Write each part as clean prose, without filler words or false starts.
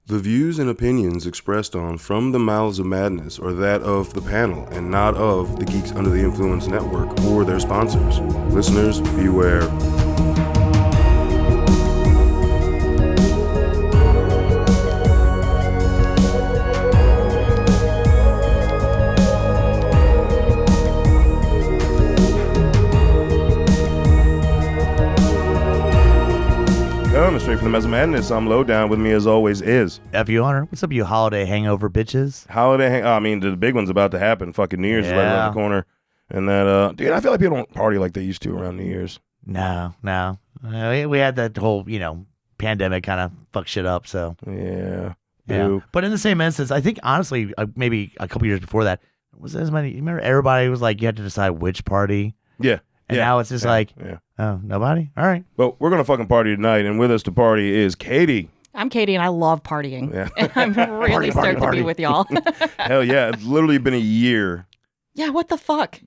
The views and opinions expressed on From the Mouths of Madness are that of the panel and not of the Geeks Under the Influence Network or their sponsors. Listeners, beware. Coming straight from the Mouths of Madness, I'm Lowdown. With me as always is F.U. Honor. What's up, you holiday hangover bitches? I mean, the big one's about to happen. Fucking New Year's is right around the corner. And that, dude, I feel like people don't party like they used to around New Year's. No. We had that whole, pandemic kind of fuck shit up, so. Yeah. But in the same instance, I think, honestly, maybe a couple years before that, was as many, you remember everybody was like, you had to decide which party? Yeah. And now it's just oh, nobody? All right. But we're going to fucking party tonight, and with us to party is Katie. I'm Katie, and I love partying. Yeah. And I'm really stoked to be with y'all. Hell yeah. It's literally been a year. Yeah, what the fuck?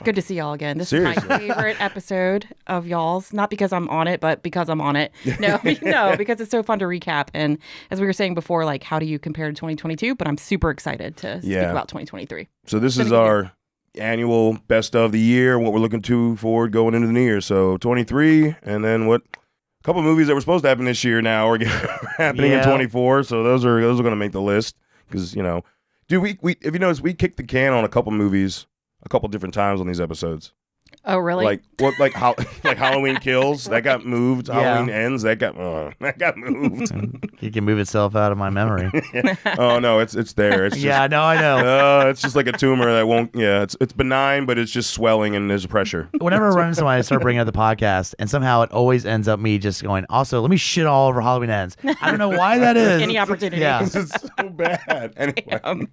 Good to see y'all again. This is my favorite episode of y'all's. Not because I'm on it, but because I'm on it. No, because it's so fun to recap. And as we were saying before, like, how do you compare to 2022? But I'm super excited to speak about 2023. So this is our annual best of the year, what we're looking to forward going into the new year. So 23, and then a couple of movies that were supposed to happen this year now are happening in 24. So those are going to make the list because dude, we if you notice, we kicked the can on a couple movies a couple different times on these episodes. Oh, really? Like Halloween Kills that got moved. Halloween Ends that got moved. It can move itself out of my memory. Oh no, it's there. It's just, I know. It's just like a tumor that won't. Yeah, it's benign, but it's just swelling and there's pressure. Whenever I run into somebody, I start bringing up the podcast, and somehow it always ends up me just going, also, let me shit all over Halloween Ends. I don't know why that is. Any opportunity. Yeah. This is so bad. Anyway.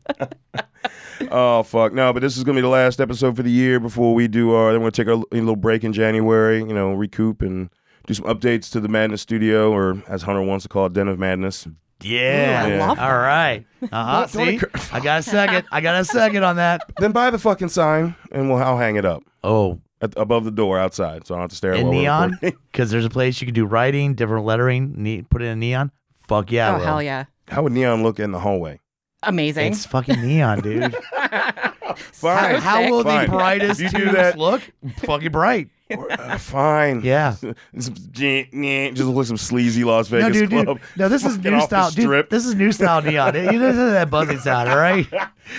Oh fuck no! But this is gonna be the last episode for the year before we do our. Then we'll take a little break in January. Recoup and do some updates to the Madness Studio, or as Hunter wants to call it, Den of Madness. Yeah. Ooh, I love that. All right. See, I got a second on that. Then buy the fucking sign, and I'll hang it up. Oh, above the door outside, so I don't have to stare at it. In neon, because there's a place you can do writing, different lettering. Put it in neon. Fuck yeah! Oh hell yeah! How would neon look in the hallway? Amazing. It's fucking neon, dude. Fine. How will Fine. the brightest You do tubes that. look? Fucking bright. Fine. Yeah. Just look like some sleazy Las Vegas club. Dude. No, this is Fucking new off the style. Dude, strip. this is new style neon. You listen to that buzzing sound, all right?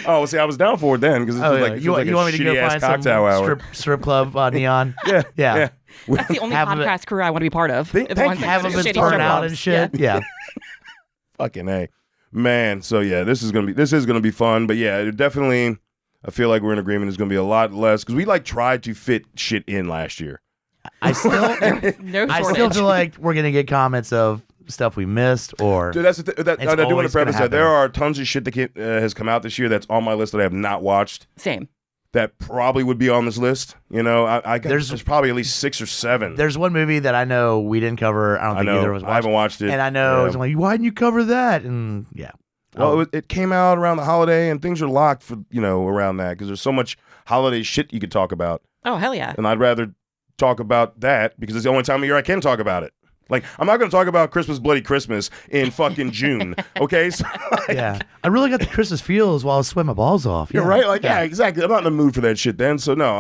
Oh, see, I was down for it then because You want me to go find some strip club neon? Yeah. That's the only podcast crew I want to be part of. Have them been turned out and shit. Yeah. Fucking A. Man, so yeah, this is gonna be fun, but yeah, it definitely, I feel like we're in agreement. It's gonna be a lot less because we tried to fit shit in last year. I still feel like we're gonna get comments of stuff we missed or. Dude, that's I do want to preface that there are tons of shit that has come out this year that's on my list that I have not watched. Same. That probably would be on this list. There's probably at least 6 or 7. There's one movie that I know we didn't cover. I don't think either of us watched. I haven't watched it. And I know, I'm like, why didn't you cover that? And yeah. Well, it came out around the holiday, and things are locked for, around that, because there's so much holiday shit you could talk about. Oh, hell yeah. And I'd rather talk about that, because it's the only time of year I can talk about it. Like, I'm not going to talk about Christmas Bloody Christmas in fucking June, okay? So, yeah. I really got the Christmas feels while I was sweating my balls off. You're right? Yeah, exactly. I'm not in the mood for that shit then. So, no,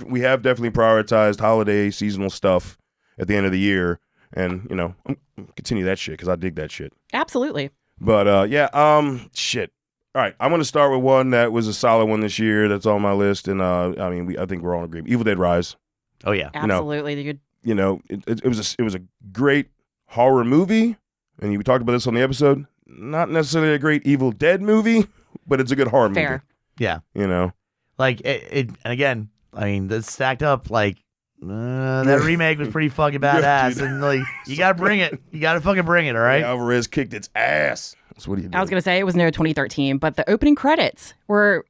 we have definitely prioritized holiday, seasonal stuff at the end of the year. And, continue that shit, because I dig that shit. Absolutely. But, shit. All right, I'm going to start with one that was a solid one this year that's on my list. And, I think we're all in agreement. Evil Dead Rise. Oh, yeah. Absolutely. It was a great horror movie, and we talked about this on the episode. Not necessarily a great Evil Dead movie, but it's a good horror movie. Yeah. Like and again, I mean, that's stacked up. Like that remake was pretty fucking badass, and like you gotta bring it. You gotta fucking bring it. All right. Alvarez kicked its ass. So what do you do? I was gonna say it was no 2013, but the opening credits were.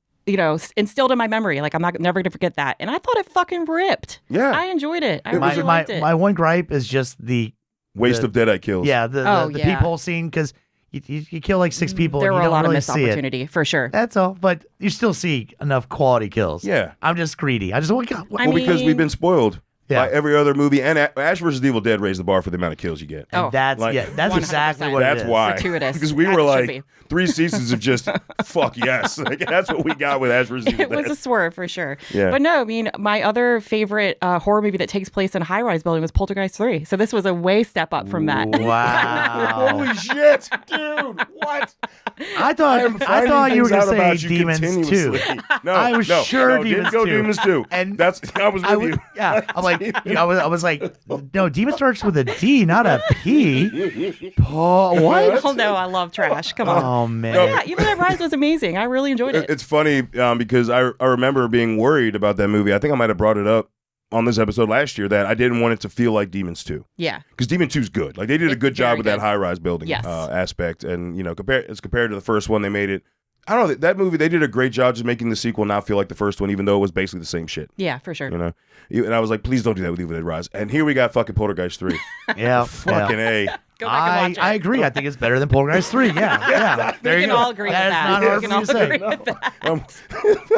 Instilled in my memory. Like, I'm never going to forget that. And I thought it fucking ripped. Yeah. I enjoyed it. I really liked it. My one gripe is just the waste of Deadite kills. Yeah, the peephole scene, because you kill like 6 people. There and were you a lot really of missed opportunity, for sure. That's all. But you still see enough quality kills. Yeah. I'm just greedy. I just want because we've been spoiled. by every other movie. And Ash vs. Evil Dead raised the bar for the amount of kills you get. And that's that's exactly what it is. That's why. Gratuitous. Because we As were it should like be. 3 seasons of just fuck yes. Like, that's what we got with Ash vs. Evil It was Dead. a swerve for sure. Yeah. But no, I mean, my other favorite horror movie that takes place in a high-rise building was Poltergeist 3. So this was a way step up from that. Wow. Holy shit, dude! What? I thought you were going to say Demons 2. No, I was sure no, Demons didn't go 2. Demons 2. And I was with you. Yeah, I'm like, I was like, no, Demon starts with a D, not a P. Paul, what? Oh no, I love trash. Come on. Oh man. Yeah, Evil Dead Rise was amazing. I really enjoyed it. It's funny because I remember being worried about that movie. I think I might have brought it up on this episode last year that I didn't want it to feel like Demons 2. Yeah. Because Demon 2 is good. Like, they did a good job very with that good. high-rise building Yes. aspect. And, you know, compared to the first one, they made it... I don't know. That movie, they did a great job just making the sequel not feel like the first one, even though it was basically the same shit. Yeah, for sure. You know? And I was like, please don't do that with Evil Dead Rise. And here we got fucking Poltergeist 3. Yeah. Fucking A. Go back and watch it. I agree. I think it's better than Poltergeist 3. Yeah. There We you can go. all agree with That is that. not hard We for can me to all say. agree with that.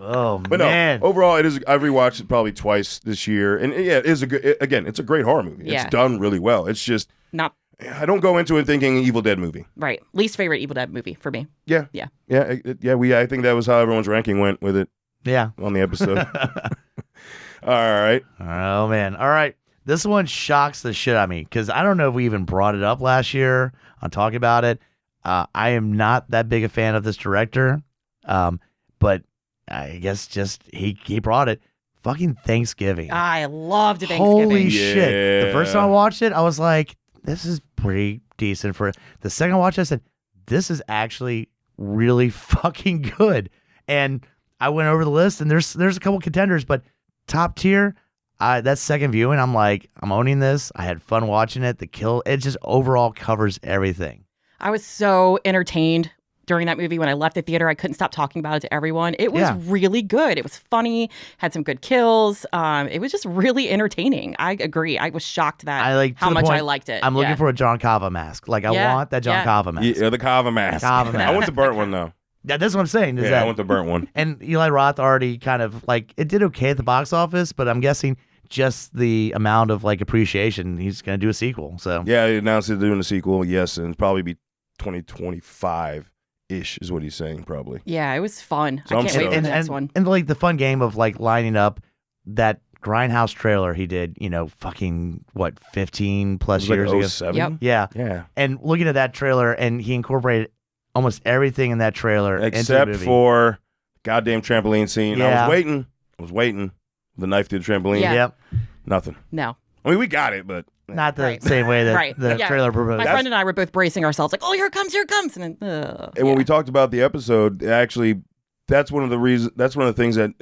Oh But man. no, overall, I've rewatched it probably twice this year. And yeah, it is it's a great horror movie. Yeah. It's done really well. It's just... Not I don't go into it thinking Evil Dead movie. right. Least favorite Evil Dead movie for me. Yeah. Yeah. Yeah. I think that was how everyone's ranking went with it Yeah. on the episode. All right. Oh man. All right. This one shocks the shit out of me because I don't know if we even brought it up last year on talking about it. I am not that big a fan of this director, but I guess just he brought it. Fucking Thanksgiving. I loved Thanksgiving. Holy shit. The first Yeah. time I watched it, I was like, this is pretty decent for it. The second I watched it, I said, this is actually really fucking good. And I went over the list and there's a couple contenders, but top tier, that second viewing, I'm like, I'm owning this. I had fun watching it. It just overall covers everything. I was so entertained during that movie. When I left the theater, I couldn't stop talking about it to everyone. It was really good. It was funny, had some good kills. It was just really entertaining. I agree. I was shocked that how much I liked it. I'm looking for a John Cava mask. Like, I want that John Cava mask. Yeah, the Kava mask. Kava mask. I want the burnt one, though. Yeah, that's what I'm saying. Is Yeah, that, I want the burnt one. And Eli Roth already kind of like it did okay at the box office, but I'm guessing just the amount of like appreciation, he's going to do a sequel. So Yeah, he announced they're doing a sequel, yes, and it'll probably be 2025-ish is what he's saying, probably. Yeah, it was fun. So I I'm can't wait for stoked. the next one. And like the fun game of like lining up that Grindhouse trailer he did, fucking what 15 plus It was years like ago. 07? Yep. Yeah. Yeah. And looking at that trailer, and he incorporated almost everything in that trailer into the Except movie. for goddamn trampoline scene. Yeah. I was waiting. The knife through the trampoline. Yeah. Yep. Nothing. No. I mean, we got it, but Not the Right. same way that Right. the Yeah. trailer proposed. My friend and I were both bracing ourselves, like, "Oh, here it comes!" And then, And when we talked about the episode, actually, that's one of the reasons. That's one of the things that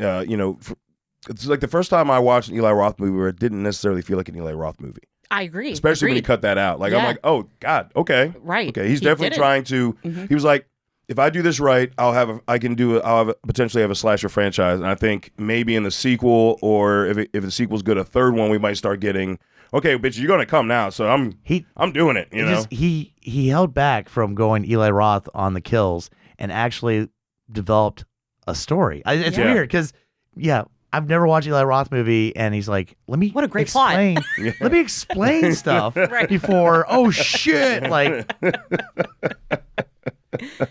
it's like the first time I watched an Eli Roth movie where it didn't necessarily feel like an Eli Roth movie, I agree. especially when he Agreed. cut that out. Like I'm Yeah. like, oh God, okay, Right. okay. He's He definitely did it. trying to. Mhm. He was like, if I do this right, I'll potentially have a slasher franchise. And I think maybe in the sequel, or if the sequel's good, a third one, we might start getting. Okay, bitch, you're gonna come now, so I'm doing it. You know. He held back from going Eli Roth on the kills and actually developed a story. It's Yeah. weird because I've never watched Eli Roth movie, and he's like, let me What a great plot. explain, let me explain stuff Right. before. Oh shit! Like,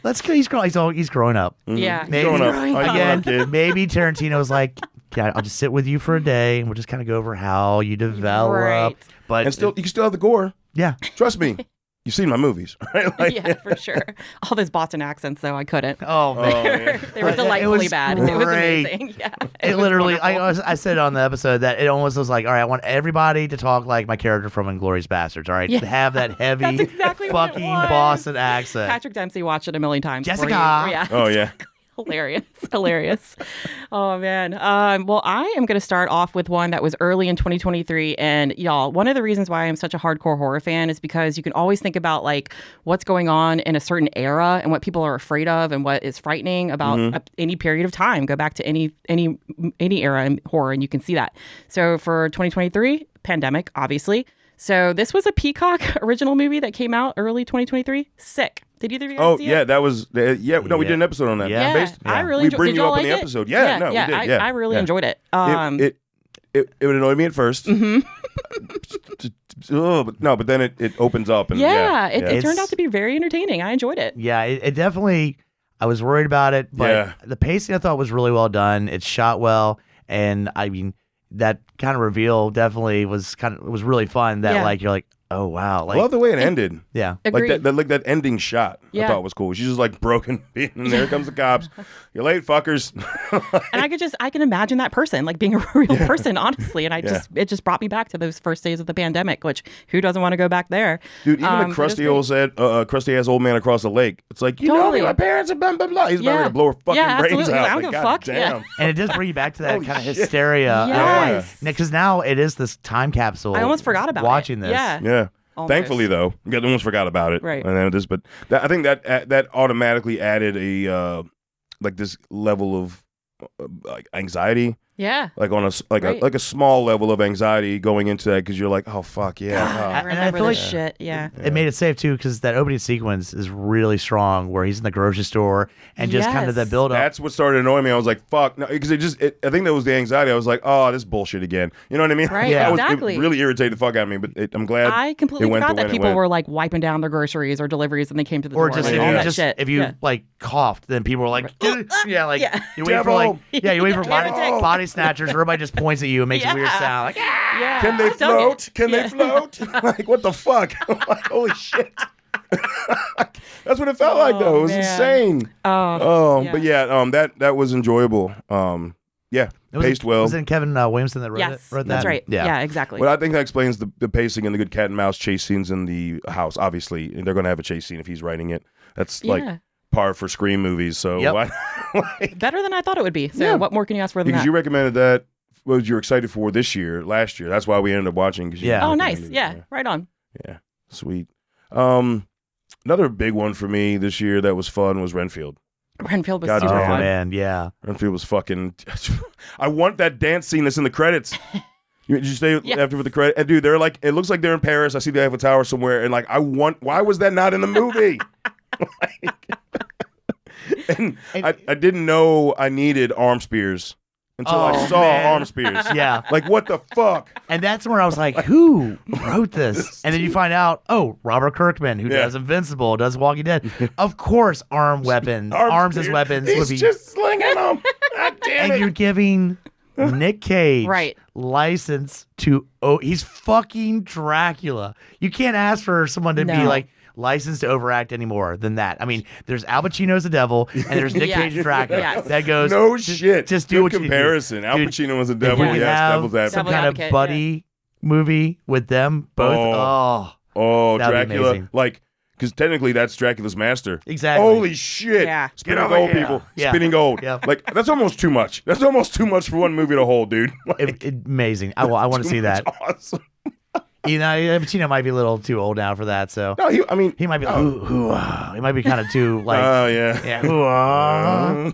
let's go. He's growing up. Yeah. He's growing up. Oh, he's growing up, Again, kid. maybe Tarantino's like, yeah, I'll just sit with you for a day, and we'll just kind of go over how you develop. Right. But And still, you can still have the gore. yeah, Trust me. You've seen my movies, right? Like, Yeah, for sure. All those Boston accents, though, I couldn't. oh man. Oh, yeah. They were It delightfully was bad. It was great. amazing. Yeah. It literally, Wonderful. I said on the episode that it almost was like, all right, I want everybody to talk like my character from Inglourious Bastards. All right, Yeah. have that heavy, That's exactly what it fucking was. Boston accent. Patrick Dempsey watched it a million times. before Jessica. Yeah. Oh yeah. Hilarious. Oh man. Well, I am going to start off with one that was early in 2023, and y'all, one of the reasons why I'm such a hardcore horror fan is because you can always think about like what's going on in a certain era and what people are afraid of and what is frightening about any period of time. Go back to any era in horror, and you can see that. So for 2023, pandemic, obviously. So this was a Peacock original movie that came out early 2023. Sick. Did either of you guys see it? Yeah, that was No, we Yeah. did an episode on that. Yeah. Yeah, Based- I really we enjoyed. bring Did you y'all up like in the it? episode. Yeah, no, we did. Yeah, I really yeah. enjoyed it. it would annoy me at first. Mm-hmm. But then it opens up. And it turned out to be very entertaining. I enjoyed it. Yeah, it definitely. I was worried about it, but the pacing I thought was really well done. It's shot well, and I mean that kind of reveal definitely was really fun. That like you're like, oh wow, like I love the way it ended. Yeah, Agreed. Like that ending shot. I thought was cool. She's just like broken, and there comes the cops. You're late, fuckers. And I can imagine that person like being a real person, honestly. And it just brought me back to those first days of the pandemic, which who doesn't want to go back there? Dude, even the crusty ass old man across the lake. It's like, you know me, my parents are blah blah blah. He's about to blow her fucking brains out. I don't give a fuck. Damn. and it does bring you back to that kind of hysteria. Yes. Because now it is this time capsule. I almost forgot about watching this. Yeah. Almost. Thankfully, though, I almost forgot about it. Right. And then I think that automatically added a like this level of like anxiety. Yeah. Like on a small level of anxiety going into that because you're like, oh fuck yeah. I remember this shit. Yeah. It made it safe too because that opening sequence is really strong where he's in the grocery store and just kind of the build up. That's what started annoying me. I was like, fuck, no, because I think that was the anxiety. I was like, oh, this bullshit again. You know what I mean? Right. Yeah. Exactly. It really irritated the fuck out of me. But I'm glad. I completely forgot that people were like wiping down their groceries or deliveries and they came to the door. Or just if you like coughed, then people were like, you wait for body snatchers. Everybody just points at you and makes a weird sound. Like, can they float? Can they float? Like, what the fuck? I'm like, holy shit. That's what it felt like, though. It was insane. But that was enjoyable. Paced well. Was it Kevin Williamson that wrote it? Wrote that? That's right. Yeah, exactly. Well, I think that explains the pacing and the good cat and mouse chase scenes in the house. Obviously, they're going to have a chase scene if he's writing it. That's like par for Scream movies. So better than I thought it would be. So what more can you ask for than that? Because you recommended that. What you're excited for last year. That's why we ended up watching. Oh, nice. Yeah, right on. Yeah, sweet. Another big one for me this year that was fun was Renfield. Renfield was super fun. Man, yeah. Renfield was fucking. I want that dance scene that's in the credits. Did you stay after with the credit? And dude, they're like, it looks like they're in Paris. I see the Eiffel Tower somewhere, and like, why was that not in the movie? And I didn't know I needed arm spears until I saw arm spears. Yeah. Like, what the fuck? And that's where I was like, who wrote this? And then you find out, Robert Kirkman, who does Invincible, does Walking Dead. Of course, arms as weapons would be. He's just slinging them. God damn it. And you're giving Nick Cage license to, he's fucking Dracula. You can't ask for someone to be like, licensed to overact any more than that. I mean, there's Al Pacino as the devil, and there's Nick Cage as Dracula. Yes. That goes. No shit. Just do what comparison. you do. Al Pacino was the devil. Yes, devil's advocate. Some kind of buddy movie with them both. Dracula. Like, because technically that's Dracula's master. Exactly. Holy shit. Yeah. Spinning gold, people. Yeah. Spinning gold. Yeah. Like, that's almost too much. That's almost too much for one movie to hold, dude. Like, amazing. I want to see that. Awesome. You know, Pacino might be a little too old now for that. So no, he might be. He might be kind of too like. Oh yeah.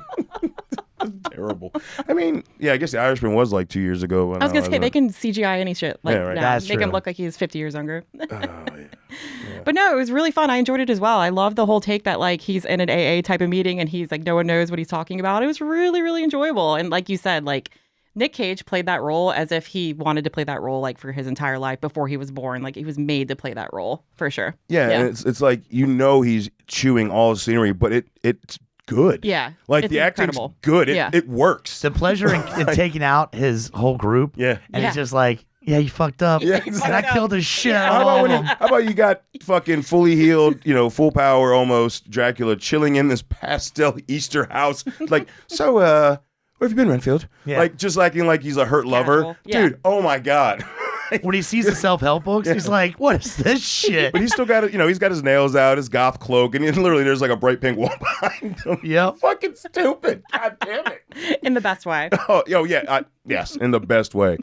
Terrible. I mean, I guess The Irishman was like 2 years ago. I was gonna say they can CGI any shit. Like, That's make true. him look like he's 50 years younger. But no, it was really fun. I enjoyed it as well. I love the whole take that like he's in an AA type of meeting and he's like no one knows what he's talking about. It was really, really enjoyable. And like you said, like. Nick Cage played that role as if he wanted to play that role like for his entire life before he was born. Like he was made to play that role for sure. Yeah. And it's like, he's chewing all the scenery, but it's good. Yeah. Like the acting's good. It works. The pleasure in taking out his whole group. Yeah. And it's just like, you fucked up. Yeah, exactly. And I killed his shit out How of him. about you got fucking fully healed, full power almost Dracula chilling in this pastel Easter house. Like, so, where have you been, Renfield? Yeah. Like, just acting like he's a hurt lover. Yeah. Dude, oh my God. When he sees the self-help books, he's like, what is this shit? But he's still got it, he's got his nails out, his goth cloak, and literally there's like a bright pink wall behind him. Yep. Fucking stupid. God damn it. In the best way. Yes, in the best way.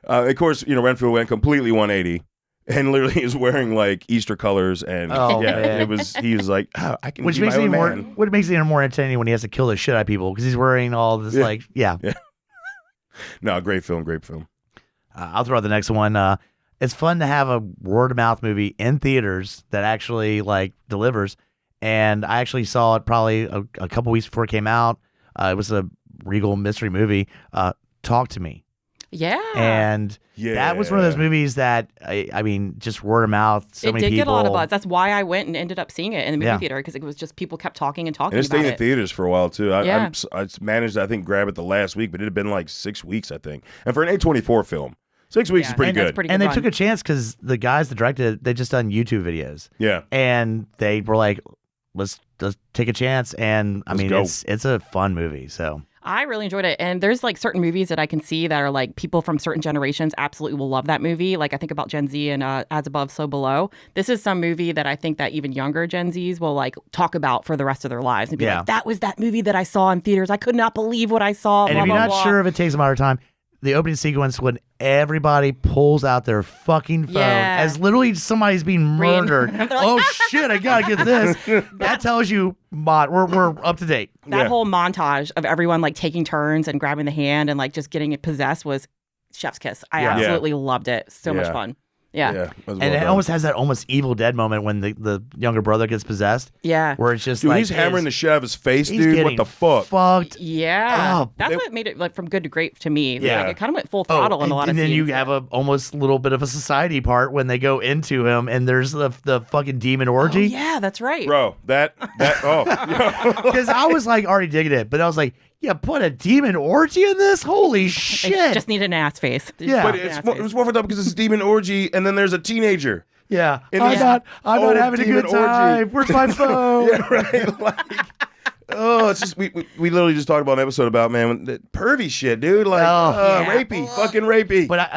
Of course, Renfield went completely 180. And literally is wearing like Easter colors, and man. he was like, I can Which be makes my it own even man. more. What makes it even more entertaining when he has to kill the shit out of people because he's wearing all this No, great film. I'll throw out the next one. It's fun to have a word of mouth movie in theaters that actually like delivers. And I actually saw it probably a couple weeks before it came out. It was a Regal mystery movie. Talk to Me. Yeah. And that was one of those movies that, I mean, just word of mouth. So many people. It did get a lot of buzz. That's why I went and ended up seeing it in the movie theater, because it was just people kept talking and talking and about it. It stayed in theaters for a while, too. I managed to, I think, grab it the last week, but it had been like 6 weeks, I think. And for an A24 film, 6 weeks is pretty good. And they took a chance because the guys that directed it, they just done YouTube videos. Yeah. And they were like, let's take a chance. And I mean, it's a fun movie. So I really enjoyed it. And there's like certain movies that I can see that are like people from certain generations absolutely will love that movie. Like I think about Gen Z and As Above, So Below. This is some movie that I think that even younger Gen Zs will like talk about for the rest of their lives and be like, that was that movie that I saw in theaters. I could not believe what I saw. And if you're not sure if it takes a lot of time, the opening sequence when everybody pulls out their fucking phone as literally somebody's being murdered. Oh shit, I gotta get this. That tells you, we're up to date. That whole montage of everyone like taking turns and grabbing the hand and like just getting it possessed was chef's kiss. I absolutely loved it. So much fun. Yeah. And it almost has that almost Evil Dead moment when the younger brother gets possessed. Yeah. Where it's just dude, he's hammering the shit out of his face, dude. What the fuck? Fucked. Yeah. That's what made it like from good to great to me. Yeah. Like, it kind of went full throttle in a lot of scenes. And then you have a almost little bit of a society part when they go into him and there's the fucking demon orgy. Oh, yeah, that's right. Bro, because I was like already digging it, but I was like, yeah, put a demon orgy in this? Holy shit. It just needed an ass face. Yeah. But it was more fucked up because it's a demon orgy and then there's a teenager. Yeah. I'm not having a good time. Where's my phone? Yeah, right. It's just we literally just talked about an episode about, man, the pervy shit, dude. Like rapey, fucking rapey. But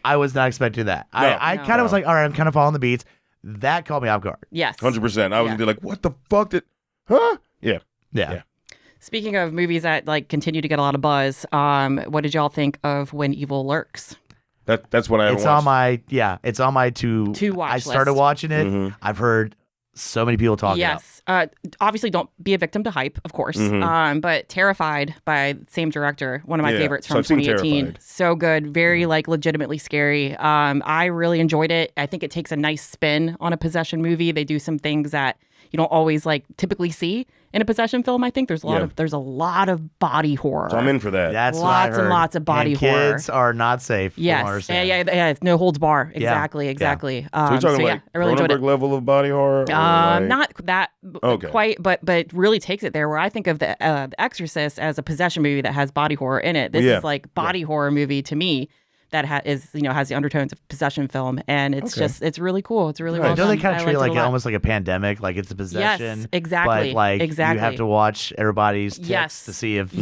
I was not expecting that. I kind of was like, all right, I'm kind of following the beats. That caught me off guard. Yes. 100%. I was gonna be like, what the fuck did Yeah. Speaking of movies that like continue to get a lot of buzz, what did y'all think of When Evil Lurks? That's what I haven't watched. It's on my to watch I started list. watching it. Mm-hmm. I've heard so many people talk about. Yes. Obviously don't be a victim to hype, of course. Mm-hmm. But Terrified by the same director, one of my favorites from so 2018. So good, very like legitimately scary. I really enjoyed it. I think it takes a nice spin on a possession movie. They do some things that you don't always like typically see in a possession film. I think there's a lot of body horror. So I'm in for that. That's lots and lots of body horror. Kids are not safe. Yes, yeah, it's no holds bar. Exactly. So you're talking like I really enjoyed it. level of body horror? Not that quite, but really takes it there. Where I think of the Exorcist as a possession movie that has body horror in it. This is like body horror movie to me. That has the undertones of possession film, and it's really cool. It's really well done. Don't they kind of treat it like almost like a pandemic, like it's a possession? Yes, exactly. But like you have to watch everybody's tips to see if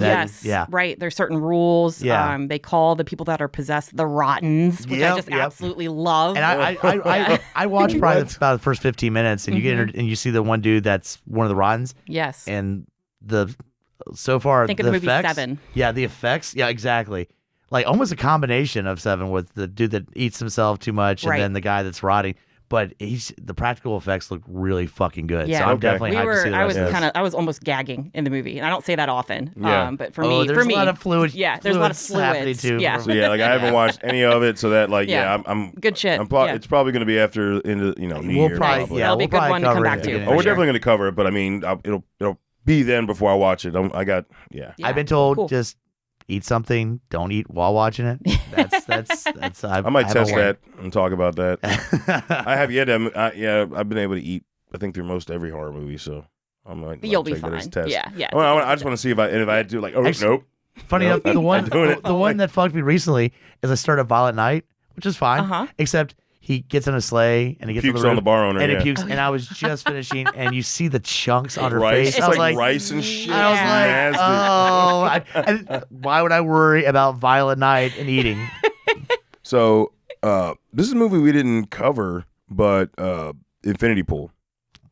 right. There's certain rules. Yeah. They call the people that are possessed the Rottens, which I just absolutely love. And I watched probably about the first 15 minutes, and you get and you see the one dude that's one of the Rottens. Yes. And so far think of the movie effects, Seven. Yeah, the effects. Yeah, exactly. Like almost a combination of Seven with the dude that eats himself too much and then the guy that's rotting. But the practical effects look really fucking good. Yeah. So I'm definitely hyped to see the I was almost gagging in the movie, and I don't say that often. Yeah. But for me, there's a lot of fluid. Yeah, there's a lot of fluids. Too. Yeah. So like I haven't watched any of it, so that like I'm good shit. It's probably going to be after into New Year. Probably. It'll be a good one to come back to. We're definitely going to cover it, but I mean it'll be then before I watch it. I've been told just eat something. Don't eat while watching it. That's. I might test that and talk about that. I have yet. I've been able to eat. I think through most every horror movie, so you'll be fine. That as test. Yeah. I just want to see if I had to like. Nope. Funny enough, the one that fucked me recently is I started Violent Night, which is fine, except he gets in a sleigh and he gets pukes on the bar owner and he pukes. And I was just finishing, and you see the chunks on her face. It's I was like rice and shit. I was like, why would I worry about Violent Night and eating? So this is a movie we didn't cover, but Infinity Pool.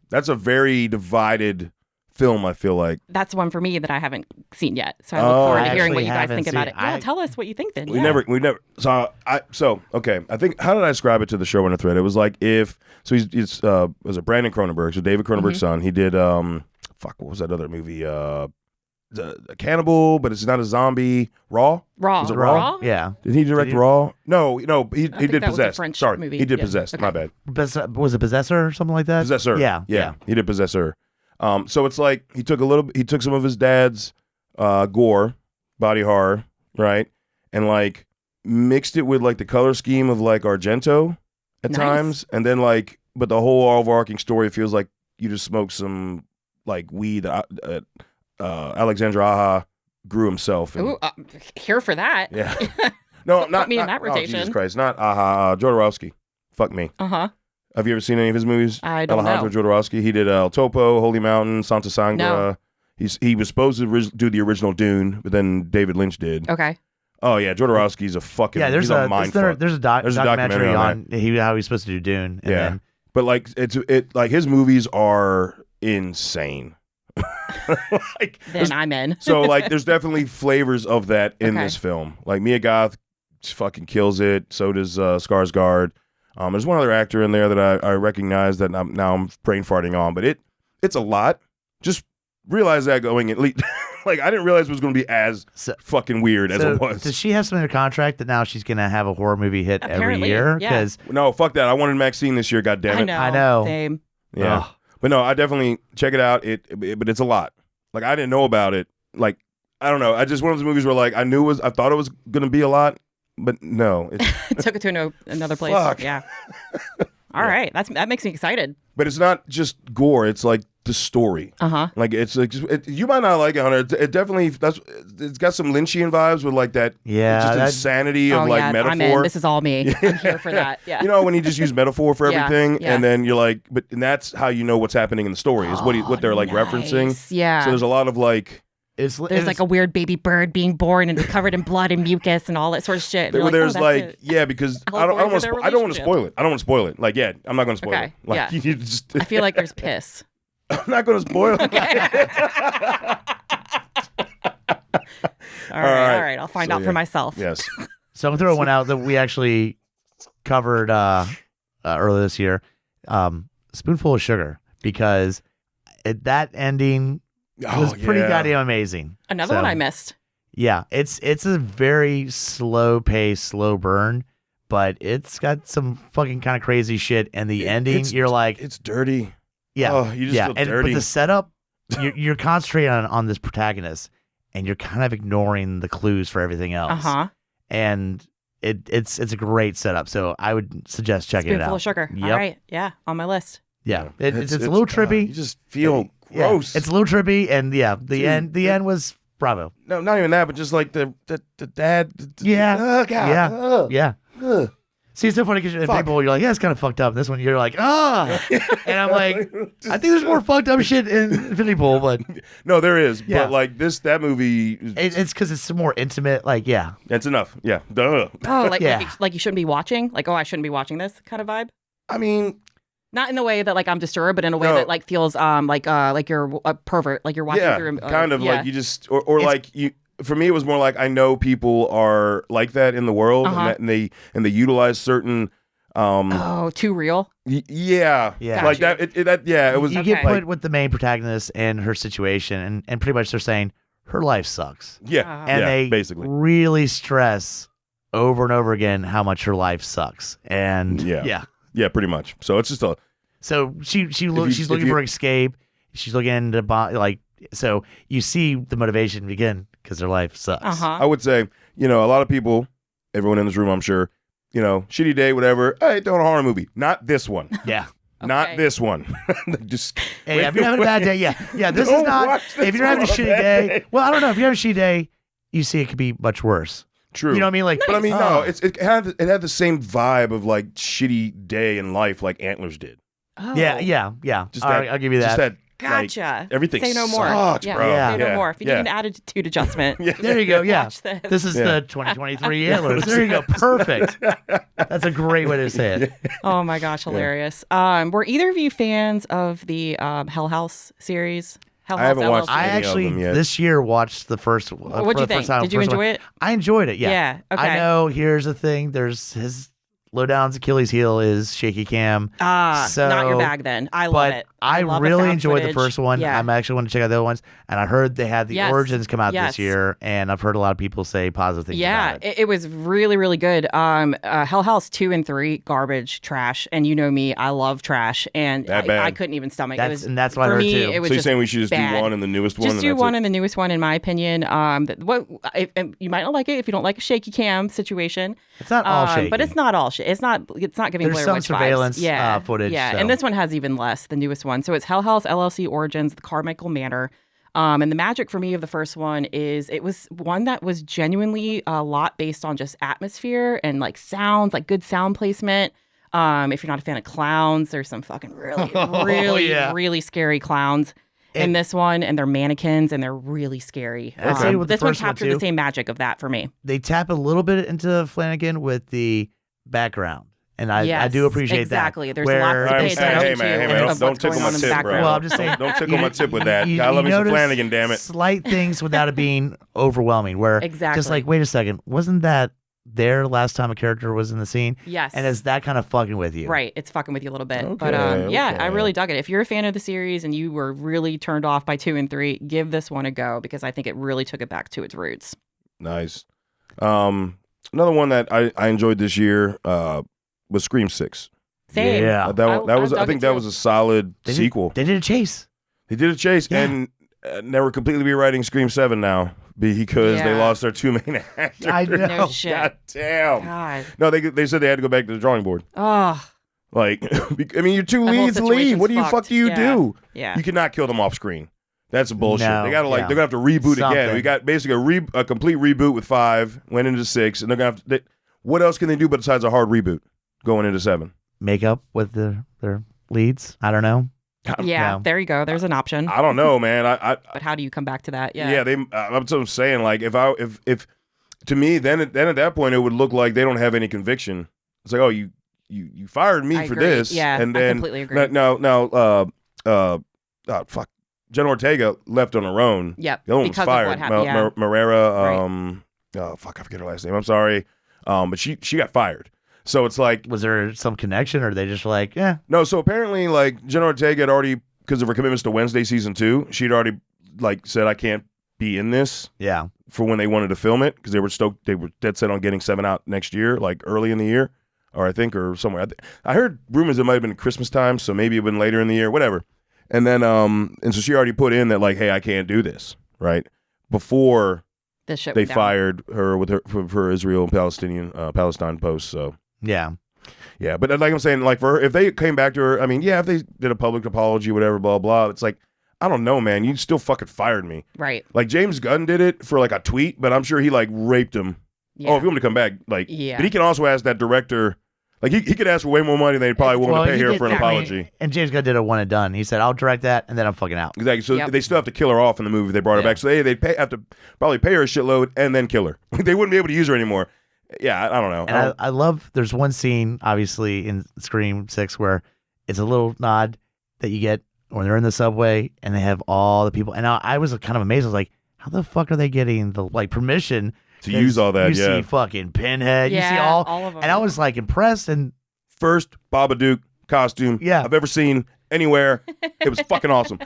That's a very divided film, I feel like. That's one for me that I haven't seen yet. So I look forward to hearing what you guys think about it. Yeah, tell us what you think then. We never okay. I think, how did I describe it to the showrunner thread? It was like it was a Brandon Cronenberg, so David Cronenberg's son. He did what was that other movie? A cannibal, but it's not a zombie. Raw? Was it Raw? Yeah. Did he direct Raw? No, he did Possessed. Sorry, movie. He did Possessed. Okay. My bad. Was it Possessor or something like that? Possessor. Yeah. He did Possessor. So it's like he took some of his dad's gore, body horror, right? And like mixed it with like the color scheme of like Argento at Nice. times, and then like, but the whole overarching story feels like you just smoked some like weed that Alexandre Aja grew himself. And, Ooh, here for that. yeah. No, not me in not- that oh, rotation. Jesus Christ, not Aja. Jodorowsky. Fuck me. Uh-huh. Have you ever seen any of his movies? I don't Alejandro know. Jodorowsky. He did El Topo, Holy Mountain, Santa Sangra. No. He was supposed to do the original Dune, but then David Lynch did. Okay. Oh yeah, Jodorowsky's a fucking Yeah, there's he's a mind fuck. there's a documentary on how he's supposed to do Dune. And Yeah. then, But like like his movies are insane. Like Then I'm in. so like there's definitely flavors of that in Okay. this film. Like Mia Goth fucking kills it. So does Skarsgård. There's one other actor in there that I recognize that I'm brain farting on, but it's a lot. Just realize that going in. Like I didn't realize it was going to be as fucking weird as it was. Does she have something in her contract that now she's gonna have a horror movie hit every Apparently, year? yeah. Because No, fuck that. I wanted Maxine this year. God damn it. I know. Same. Yeah. But no, I definitely check it out. But it's a lot. Like I didn't know about it. Like I don't know. I just one of those movies where like I thought it was gonna be a lot, but no. Took it to another place. Fuck. Yeah. All right. That makes me excited. But it's not just gore. It's like the story. Uh-huh. Like it's like you might not like it, Hunter. It definitely it's got some Lynchian vibes with like that. Yeah, just that- insanity of like metaphor. I'm in. This is all me. I'm here for that. Yeah. You know when you just use metaphor for Yeah, everything, yeah. and then you're like, and that's how you know what's happening in the story is what they're like referencing. Nice. Yeah. So there's a lot of like. There's like a weird baby bird being born and it's covered in blood and mucus and all that sort of shit. And you're There's oh, that's it. because I Allegory don't for their want to relationship. spoil it. I don't want to spoil it. Like, yeah, I'm not going to spoil Okay, it. Like, yeah. you just, I feel like there's piss. I'm not going to spoil it. All right. I'll find out for myself. Yes. So I'm gonna throw one out that we actually covered earlier this year. Spoonful of Sugar, because that ending was pretty goddamn amazing. Another one I missed. Yeah, it's a very slow pace, slow burn, but it's got some fucking kind of crazy shit. And the ending, you're like, it's dirty. yeah, Oh, you just feel dirty. But the setup, you're concentrating on this protagonist, and you're kind of ignoring the clues for everything else. Uh-huh. And it's a great setup. So I would suggest checking it Spoonful out. of sugar. Yep. All right. Yeah. On my list. Yeah, it's a little trippy. You just feel Yeah, gross. it's a little trippy, and the end was bravo. No, not even that, but just like the dad. Yeah. Oh, God. Yeah. Ugh. Yeah. Ugh. See, it's so funny because people, you're like, yeah, it's kind of fucked up. This one, you're like, ah. And I'm like, I think there's more fucked up shit in Infinity Pool, but No, there is. Yeah. But like that movie, it's because it's more intimate. Like, yeah. that's enough. Yeah. Duh. Oh, like, Yeah. like you shouldn't be watching? Like, oh, I shouldn't be watching this kind of vibe? I mean, Not in the way that like I'm disturbed, but in a way No. that like feels like you're a pervert, like you're watching yeah, through. kind of yeah. like you just, or like you. For me, it was more like I know people are like that in the world, Uh-huh. and they utilize certain. Oh, too real. Yeah. Like that. It was. You get put with the main protagonist and her situation, and pretty much they're saying her life sucks. Yeah, And yeah, they basically. really stress over and over again how much her life sucks. And Yeah, pretty much. So it's just a. So she's looking for escape. She's looking to so you see the motivation begin because her life sucks. Uh-huh. I would say, a lot of people, everyone in this room, I'm sure, shitty day, whatever. Hey, throw in a horror movie. Not this one. Yeah. Not Okay. this one. Just. Hey, if you're having a bad day, yeah. This Don't is not. watch this If you're having a on a shitty bad day, day. well, I don't know. If you're having a shitty day, you see it could be much worse. True. You know what I mean? Like, But I mean, oh. no, it had the same vibe of like shitty day in life, like Antlers did. Oh. Yeah. Just All that, right, I'll give you that. Just that. Gotcha. Like, everything Say no more. sucks, yeah. bro. Yeah. Say no Yeah. more. If you Yeah. need an attitude adjustment. Yeah. There you go. Yeah. Watch this. This is Yeah. the 2023 Antlers. There you go. Perfect. That's a great way to say it. Oh my gosh, hilarious. Were either of you fans of the Hell House series? Hell House I haven't watched LLC? I any of actually them yet. this year watched the first. What'd you think? Did you enjoy it? I enjoyed it. Yeah. Yeah, okay. I know. Here's the thing. There's his Lowdown's Achilles heel is shaky cam. Not your bag then. I love it. I love really found enjoyed the footage. first one. Yeah. I'm actually want to check out the other ones. And I heard they had the Yes. Origins come out Yes. this year, and I've heard a lot of people say positive things Yeah, about it. it was really, really good. Hell House 2 and 3, garbage, trash. And you know me, I love trash. And That bad. I couldn't even stomach it. That's what I for heard me, too. It was So you're just saying we should just bad. do one and the newest one? Just and do that's one it? and the newest one, in my opinion. And you might not like it if you don't like a shaky cam situation. It's not all shaky. But it's not all shit. It's not giving There's Blair some Witch surveillance, vibes. footage, Yeah, so. and this one has even less, the newest one. So it's Hell House LLC Origins, the Carmichael Manor. And the magic for me of the first one is it was one that was genuinely a lot based on just atmosphere and like sounds, like good sound placement. If you're not a fan of clowns, there's some fucking really scary clowns in this one, and they're mannequins and they're really scary. I'd say with the This one first one, captured too. the same magic of that for me. They tap a little bit into Flanagan with the background. And I do appreciate exactly. that. There's where lots to pay Hey, attention man, to don't of what's tickle going my on in the tip, bro. background. Well, I'm just saying. Don't tickle my tip with that. You I love me some notice Flanagan, damn it. Slight things without it being overwhelming. Where Exactly. just like, wait a second, wasn't that there last time a character was in the scene? Yes. And is that kind of fucking with you? Right, it's fucking with you a little bit. Okay, But yeah, I okay. really dug it. If you're a fan of the series and you were really turned off by 2 and 3, give this one a go because I think it really took it back to its roots. Nice. Another one that I enjoyed this year was Scream 6. Same. Yeah. I dug think it that too. was a solid They sequel. They did a chase. They did a chase, Yeah. and they were completely rewriting Scream 7 now because they Yeah. lost their two main actors. I know. No shit. God damn. God. No, they said they had to go back to the drawing board. Oh, Like, I mean, your two That whole leads leave. situation's What do you fucked. fuck do you Yeah. do? yeah. You cannot kill them off screen. That's bullshit. No, They gotta yeah. they're gonna have to reboot again. Something. We got basically a complete reboot with 5, went into 6, and they're gonna have to. What else can they do besides a hard reboot going into 7? Make up with their leads. I don't know. Yeah, No. there you go. There's an option. I don't know, man. But how do you come back to that? Yeah. They. That's what I'm saying. Like, if to me, then at that point, it would look like they don't have any conviction. It's like, oh, you fired me I for agree. this, Yeah, and I then completely agree. now, fuck, Jen Ortega left on her own. Yep. The other one was because fired. of what happened. Yeah. Marrera, oh fuck, I forget her last name. I'm sorry. But she got fired. So it's like, Was there some connection, or they just like, yeah? no. So apparently, like, Jen Ortega had already, because of her commitments to Wednesday season 2, she'd already like said, I can't be in this Yeah. for when they wanted to film it because they were stoked. They were dead set on getting 7 out next year, like early in the year, or somewhere. I heard rumors it might have been Christmas time, so maybe it been later in the year, whatever. And then, and so she already put in that, like, hey, I can't do this, right? Before This shit they went down. fired her with her Israel and Palestine posts. So Yeah. yeah, but like I'm saying, like for her, if they came back to her, I mean, yeah, if they did a public apology, whatever, blah blah, it's like, I don't know, man, you still fucking fired me. Right. Like James Gunn did it for like a tweet, but I'm sure he like raped him. Yeah. Oh, if you want me to come back, like, Yeah. But he can also ask that director, like he could ask for way more money than they probably willing Well, to pay he her did for an that. apology. And James Gunn did a one and done. He said, "I'll direct that, and then I'm fucking out." Exactly. So Yep. they still have to kill her off in the movie if they brought her Yeah. back. So they'd have to probably pay her a shitload and then kill her. They wouldn't be able to use her anymore. Yeah, I don't know. And I love. There's one scene, obviously, in Scream 6 where it's a little nod that you get when they're in the subway and they have all the people. And I was kind of amazed. I was like, "How the fuck are they getting the permission To use all that, You yeah. see fucking Pinhead. You see Yeah, all of them. And I was like impressed. And First Babadook costume Yeah. I've ever seen anywhere. It was fucking awesome.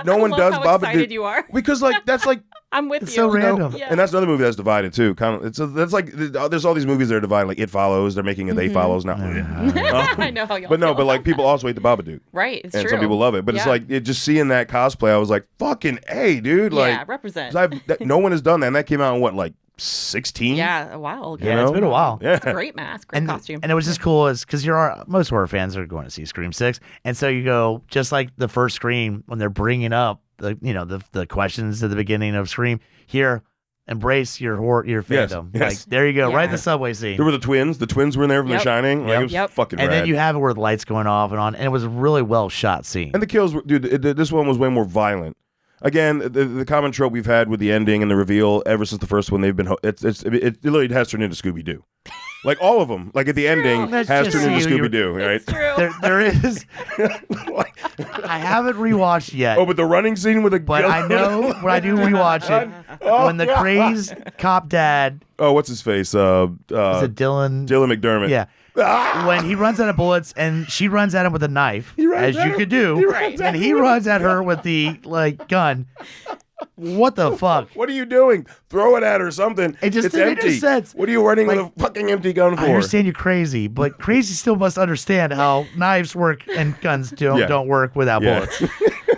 No one love does how excited Babadook you are. because like that's like I'm with It's you. so random. Yeah. and that's another movie that's divided too. Kind of that's like there's all these movies that are divided. Like It Follows, they're making a They Follows now. I know how y'all But no, feel. but like people also hate the Babadook. Right, it's And true. some people love it. But it's Yeah. like just seeing that cosplay, I was like, fucking A, dude. Like yeah, represent. 'cause no one has done that. And that came out in what, like 16? Yeah, a while ago. yeah, You it's know? been a while. Yeah. It's a great mask, great costume. And it was just cool because most horror fans are going to see Scream 6. And so you go, just like the first Scream, when they're bringing up the questions at the beginning of Scream, here, embrace your Yes, fandom. yes. Like, there you go, Yeah. right in the subway scene. There were the twins. The twins were in there from Yep. The Shining. Like, Yep. it was Yep. fucking And rad. then you have it where the lights going off and on, and it was a really well shot scene. And the kills, dude, this one was way more violent. Again, the common trope we've had with the ending and the reveal ever since the first one, they've been, it literally has turned into Scooby-Doo. Like all of them, like at the ending, That's has just turned into you. Scooby-Doo, right? It's true. there is. I haven't rewatched yet, Oh, but the running scene with the but I know when I do rewatch it, when the crazed cop dad, Oh, what's his face? is it Dylan? Dylan McDermott. Yeah. when he runs out of bullets and she runs at him with a knife, as you could do, and he runs at her with the gun. What the fuck? What are you doing? Throw it at her or something. It just it's didn't empty. make sense. What are you running with a fucking empty gun for? I understand you're crazy, but crazy still must understand how knives work and guns don't work without bullets.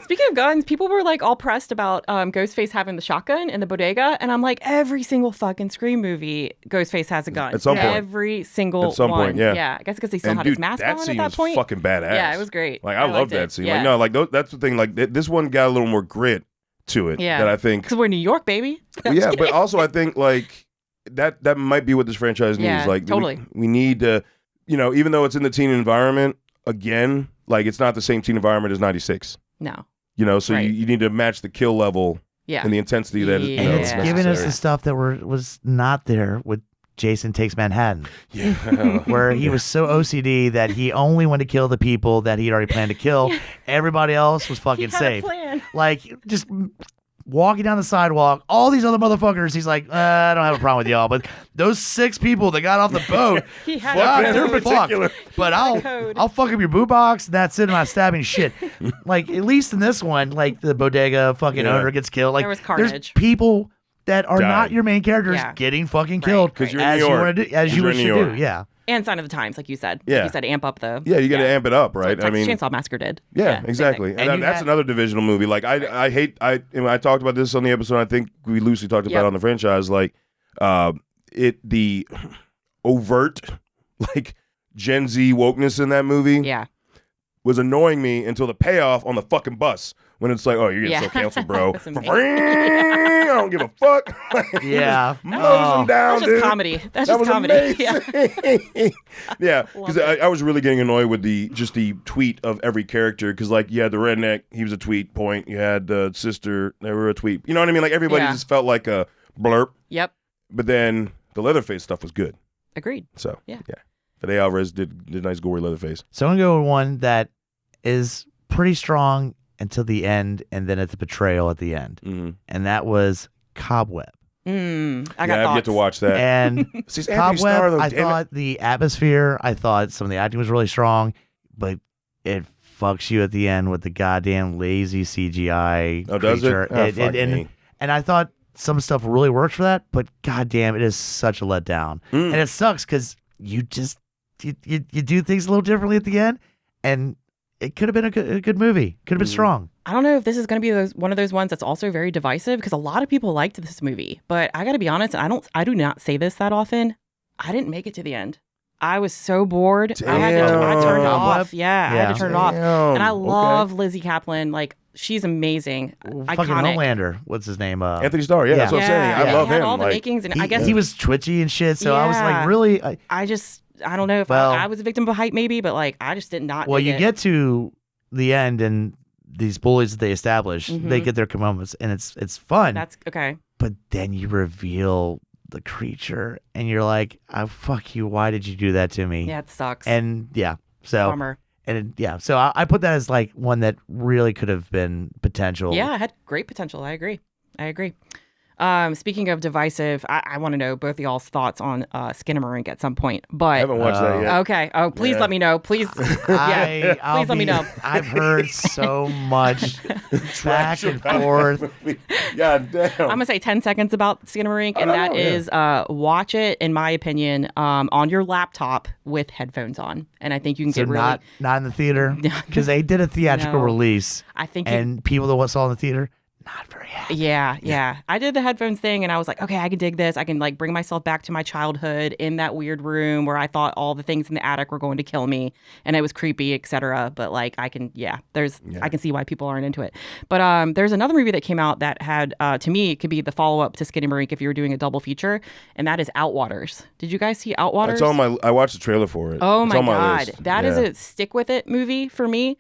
Speaking of guns, people were like all pressed about Ghostface having the shotgun in the bodega, and I'm like, every single fucking Scream movie, Ghostface has a gun. At some point. Every single At some one. point, yeah. Yeah, I guess because he still had his mask on at that was point. Fucking badass. Yeah, it was great. Like I love that scene. Yeah. Like no, like that's the thing. Like this one got a little more grit to it. Yeah. That I think. Because we're in New York, baby. Yeah, but also I think like that might be what this franchise needs. Yeah, Like totally. we need to, even though it's in the teen environment, again, like it's not the same teen environment as '96. No. So Right. you need to match the kill level and the intensity that is. And it's necessary. giving us the stuff that was not there with Jason Takes Manhattan. Yeah. Where he was so OCD that he only wanted to kill the people that he'd already planned to kill. Everybody else was fucking He had a safe. plan. Like, just walking down the sidewalk, all these other motherfuckers, he's like, I don't have a problem with y'all, but those 6 people that got off the boat, He had fuck, a they're code. fucked. But I'll fuck up your boo box, and that's it. I'm not stabbing shit. Like, at least in this one, like the bodega fucking owner gets killed. Like, There was there's carnage. people that are not Died. your main characters Yeah. getting fucking killed 'Cause you're in as New you York. want to do, as 'Cause you you're wish in to New do. York. Yeah. And Sign of the Times, like you said. Yeah. Like you said, amp up the. Yeah, you got to amp it up, right? Like Texas Chainsaw Massacre did. Yeah, same exactly. thing. And, And you that's had- another divisional movie. Like I hate I talked about this on the episode. I think we loosely talked about it on the franchise. Like the overt like Gen Z wokeness in that movie Yeah. was annoying me until the payoff on the fucking bus when it's like, oh, you're getting so canceled, bro. That's amazing. I don't give a fuck. Yeah. Mows them down, That's just dude. comedy. That's That just was comedy. Yeah. amazing. Yeah, because Love it. I was really getting annoyed with the tweet of every character. Because like you had the redneck, he was a tweet point. You had the sister, they were a tweet. You know what I mean? Like everybody Yeah. just felt like a blurb. Yep. But then the Leatherface stuff was good. Agreed. So Yeah. Fede Alvarez did nice gory Leatherface. So I'm going to go with one that is pretty strong until the end, and then it's a betrayal at the end. Mm-hmm. And that was Cobweb. I got I've thoughts. yet to watch that. And See, it's Anthony Starr, Cobweb, though, I damn it. thought the atmosphere, I thought some of the acting was really strong, but it fucks you at the end with the goddamn lazy CGI Oh, does it? creature. Oh, fuck me. And I thought some stuff really works for that, but goddamn, it is such a letdown. Mm. And it sucks because you do things a little differently at the end, and it could have been a good movie. Could have been strong. I don't know if this is going to be one of those ones that's also very divisive because a lot of people liked this movie, but I got to be honest, I do not say this that often. I didn't make it to the end. I was so bored. I turned it off. Yeah, I had to turn it off. And I love Lizzie Kaplan. Like, she's amazing. Fucking Iconic. Homelander. What's his name? Anthony Starr. Yeah, that's what I'm saying. I love he had him. all the Like, makings, and I guess he was twitchy and shit. So I was like, Yeah. really. I don't know if Well- I was a victim of hype, maybe, but like I just did not. Well, dig you it. get to the end, and these bullies that they establish, they get their comeuppance, and it's fun. That's okay. But then you reveal the creature, and you're like, "Oh, fuck you! Why did you do that to me?" Yeah, it sucks. And so Bummer. so I put that as like one that really could have been potential. Yeah, it had great potential. I agree. Speaking of divisive, I want to know both of y'all's thoughts on Skinamarink at some point. I But haven't watched that yet. okay. Oh, please Yeah. let me know. Please. Yeah. I'll Please let me know. I've heard so much back and forth. God damn. I'm gonna say 10 seconds about Skinamarink, and that is watch it, in my opinion, on your laptop with headphones on, and I think you can So get really. not in the theater because they did a theatrical No. release, I think and people that saw in the theater not very happy. Yeah. I did the headphones thing and I was like, okay, I can dig this. I can like bring myself back to my childhood in that weird room where I thought all the things in the attic were going to kill me and it was creepy, etc. But like I can see why people aren't into it. But there's another movie that came out that had to me it could be the follow-up to Skinamarink if you were doing a double feature, and that is Outwaters. Did you guys see Outwaters? It's on my. I watched the trailer for it. Oh It's my on my God. list. That is Yeah. a stick with it movie for me.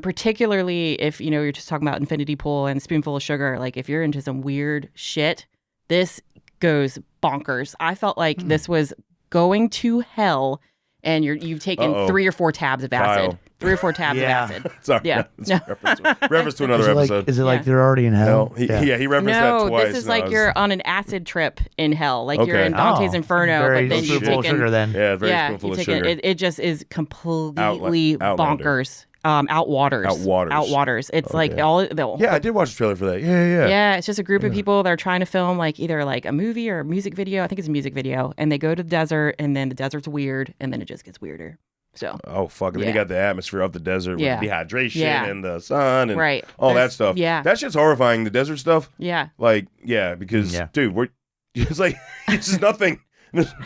Particularly if, you're just talking about Infinity Pool and Spoonful of Sugar. Like if you're into some weird shit, this goes bonkers. I felt like this was going to hell and you've taken Uh-oh. 3 or 4 tabs of acid. Kyle. 3 or 4 tabs Yeah. of acid. Sorry, Yeah. it's a reference to another Is it like, episode. is it like Yeah. they're already in hell? He referenced that No, twice. this is No, like I was- you're on an acid trip in hell. Like you're Okay. in Dante's Oh, Inferno, very but then you've spoonful of taken sugar then. Yeah, very yeah, spoonful you've of taken sugar. it just is completely Outlander. bonkers. Outwaters. Outwaters. It's like Okay. all the Yeah, I did watch the trailer for that. Yeah. Yeah, it's just a group of people that are trying to film like either like a movie or a music video. I think it's a music video, and they go to the desert, and then the desert's weird, and then it just gets weirder. So Oh fuck! And then you Yeah. got the atmosphere of the desert with Yeah. the dehydration Yeah. and the sun and right, all that There's- stuff. Yeah, That shit's horrifying. The desert stuff. yeah. Like, yeah, because Yeah. dude, we're it's like it's just nothing.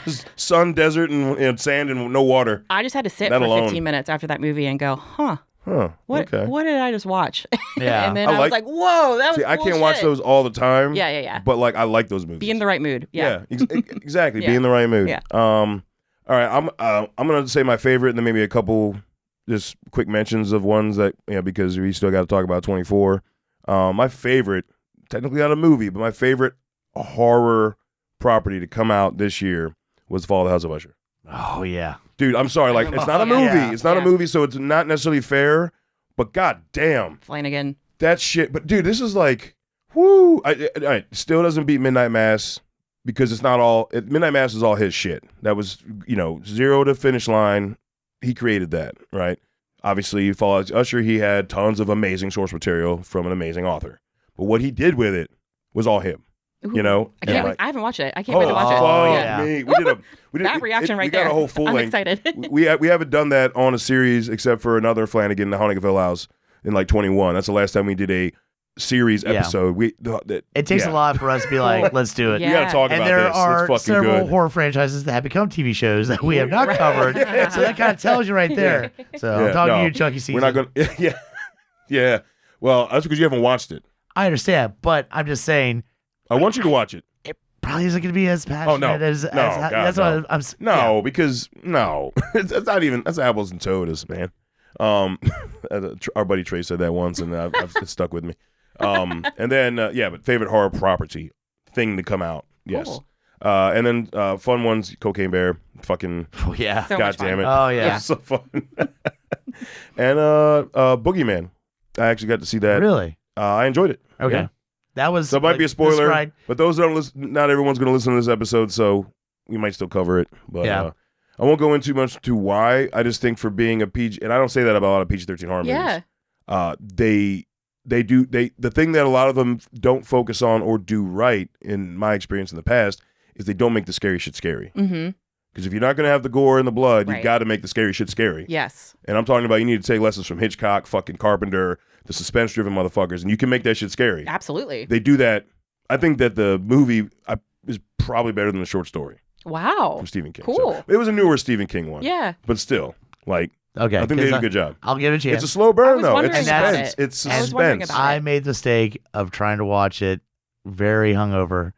Just sun, desert, and sand and no water. I just had to sit That for alone. 15 minutes after that movie and go, huh. Huh. What Okay. what did I just watch? Yeah. and then I I, was like- like, whoa, that was See, I cool can't watch shit. those all the time. Yeah. But like, I like those movies. Be in the right mood. Yeah. Exactly. Be Yeah. in the right mood. Yeah. All right. I'm gonna say my favorite, and then maybe a couple just quick mentions of ones that because we still got to talk about 24. My favorite, technically not a movie, but my favorite horror property to come out this year was Fall of the House of Usher. Oh yeah. Dude, I'm sorry. Like, it's not a movie. Yeah. It's not a Yeah. movie, so it's not necessarily fair. But god damn, Flanagan. that shit. But dude, this is like, whoo. It still doesn't beat Midnight Mass because it's not all. Midnight Mass is all his shit. That was, zero to finish line. He created that, right? Obviously, Fall Out Usher, he had tons of amazing source material from an amazing author. But what he did with it was all him. Ooh. You know? I can't And wait. I haven't watched it. I can't wait to watch it. fuck Yeah. me. We did That reaction right we there. got a whole full I'm length. excited. We haven't done that on a series except for another Flanagan, The Haunting of Hill House, in like 21. That's the last time we did a series Yeah. episode. It takes a lot for us to be like, let's do it. Yeah. We gotta talk And about there this. are It's fucking several good. horror franchises that have become TV shows that we have not covered. So that kind of tells you right there. So Yeah, I'm talking no, to you, Chucky Season. We're not gonna. Yeah. Well, that's because you haven't watched it. I understand, but I'm just saying, I want you to watch it. it probably isn't going to be as passionate no. as No, God, that's no. what I'm No, because no, it's not even. That's apples and toads, man. Our buddy Trey said that once, and it's stuck with me. And then but favorite horror property thing to come out, yes. Cool. And then fun ones, Cocaine Bear, fucking Oh, yeah. So god much fun. damn it, Oh yeah. so fun. And Boogeyman, I actually got to see that. Really? I enjoyed it. Okay. Yeah. That was So it might be a this spoiler, ride- but those that don't listen, not everyone's going to listen to this episode, so we might still cover it. But Yeah. I won't go into too much to why. I just think for being a PG, and I don't say that about a lot of PG-13 horror Yeah. movies. The thing that a lot of them don't focus on or do right, in my experience in the past, is they don't make the scary shit scary. Mm-hmm. Because if you're not going to have the gore and the blood, Right. you've got to make the scary shit scary. Yes. And I'm talking about you need to take lessons from Hitchcock, fucking Carpenter, the suspense-driven motherfuckers, and you can make that shit scary. Absolutely. They do that. I think that the movie is probably better than the short story Wow. from Stephen King. Cool. So, it was a newer Stephen King one. Yeah. But still, like, Okay. I think they 'cause did a good job. I'll give it a chance. It's a slow I burn, was though. wondering It's about suspense. it. It's I was wondering suspense. about I it. made the mistake of trying to watch it very hungover.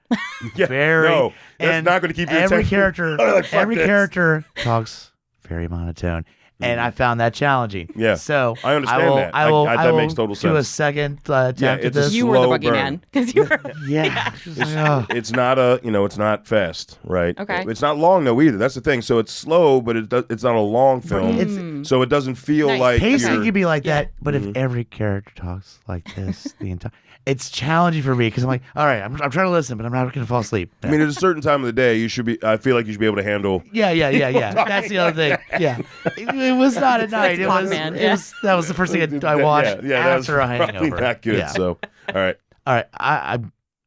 Yeah, very. no, that's and not going to keep your every attention. character, Like, fuck every this. character talks very monotone, and I found that challenging. Yeah. So I understand will, that. I will. that will makes total do a sense. second attempt at it's a this. You were the slow boogeyman burn. because you were. Yeah. Just like, oh. It's not it's not fast, right? Okay. It's not long though either. That's the thing. So it's slow, but it's not a long film. It's- So it doesn't feel Nice. like Pacing you're, can be like that, but Mhm. if every character talks like this the entire, it's challenging for me because I'm like, all right, I'm trying to listen, but I'm not going to fall asleep. I mean, at a certain time of the day, I feel like you should be able to handle. Yeah. That's the other thing. Yeah, it was not at night. It o'clock, was, man. it was. That was the first thing I watched that was after a probably hangover. not good. Yeah. So, all right. All right,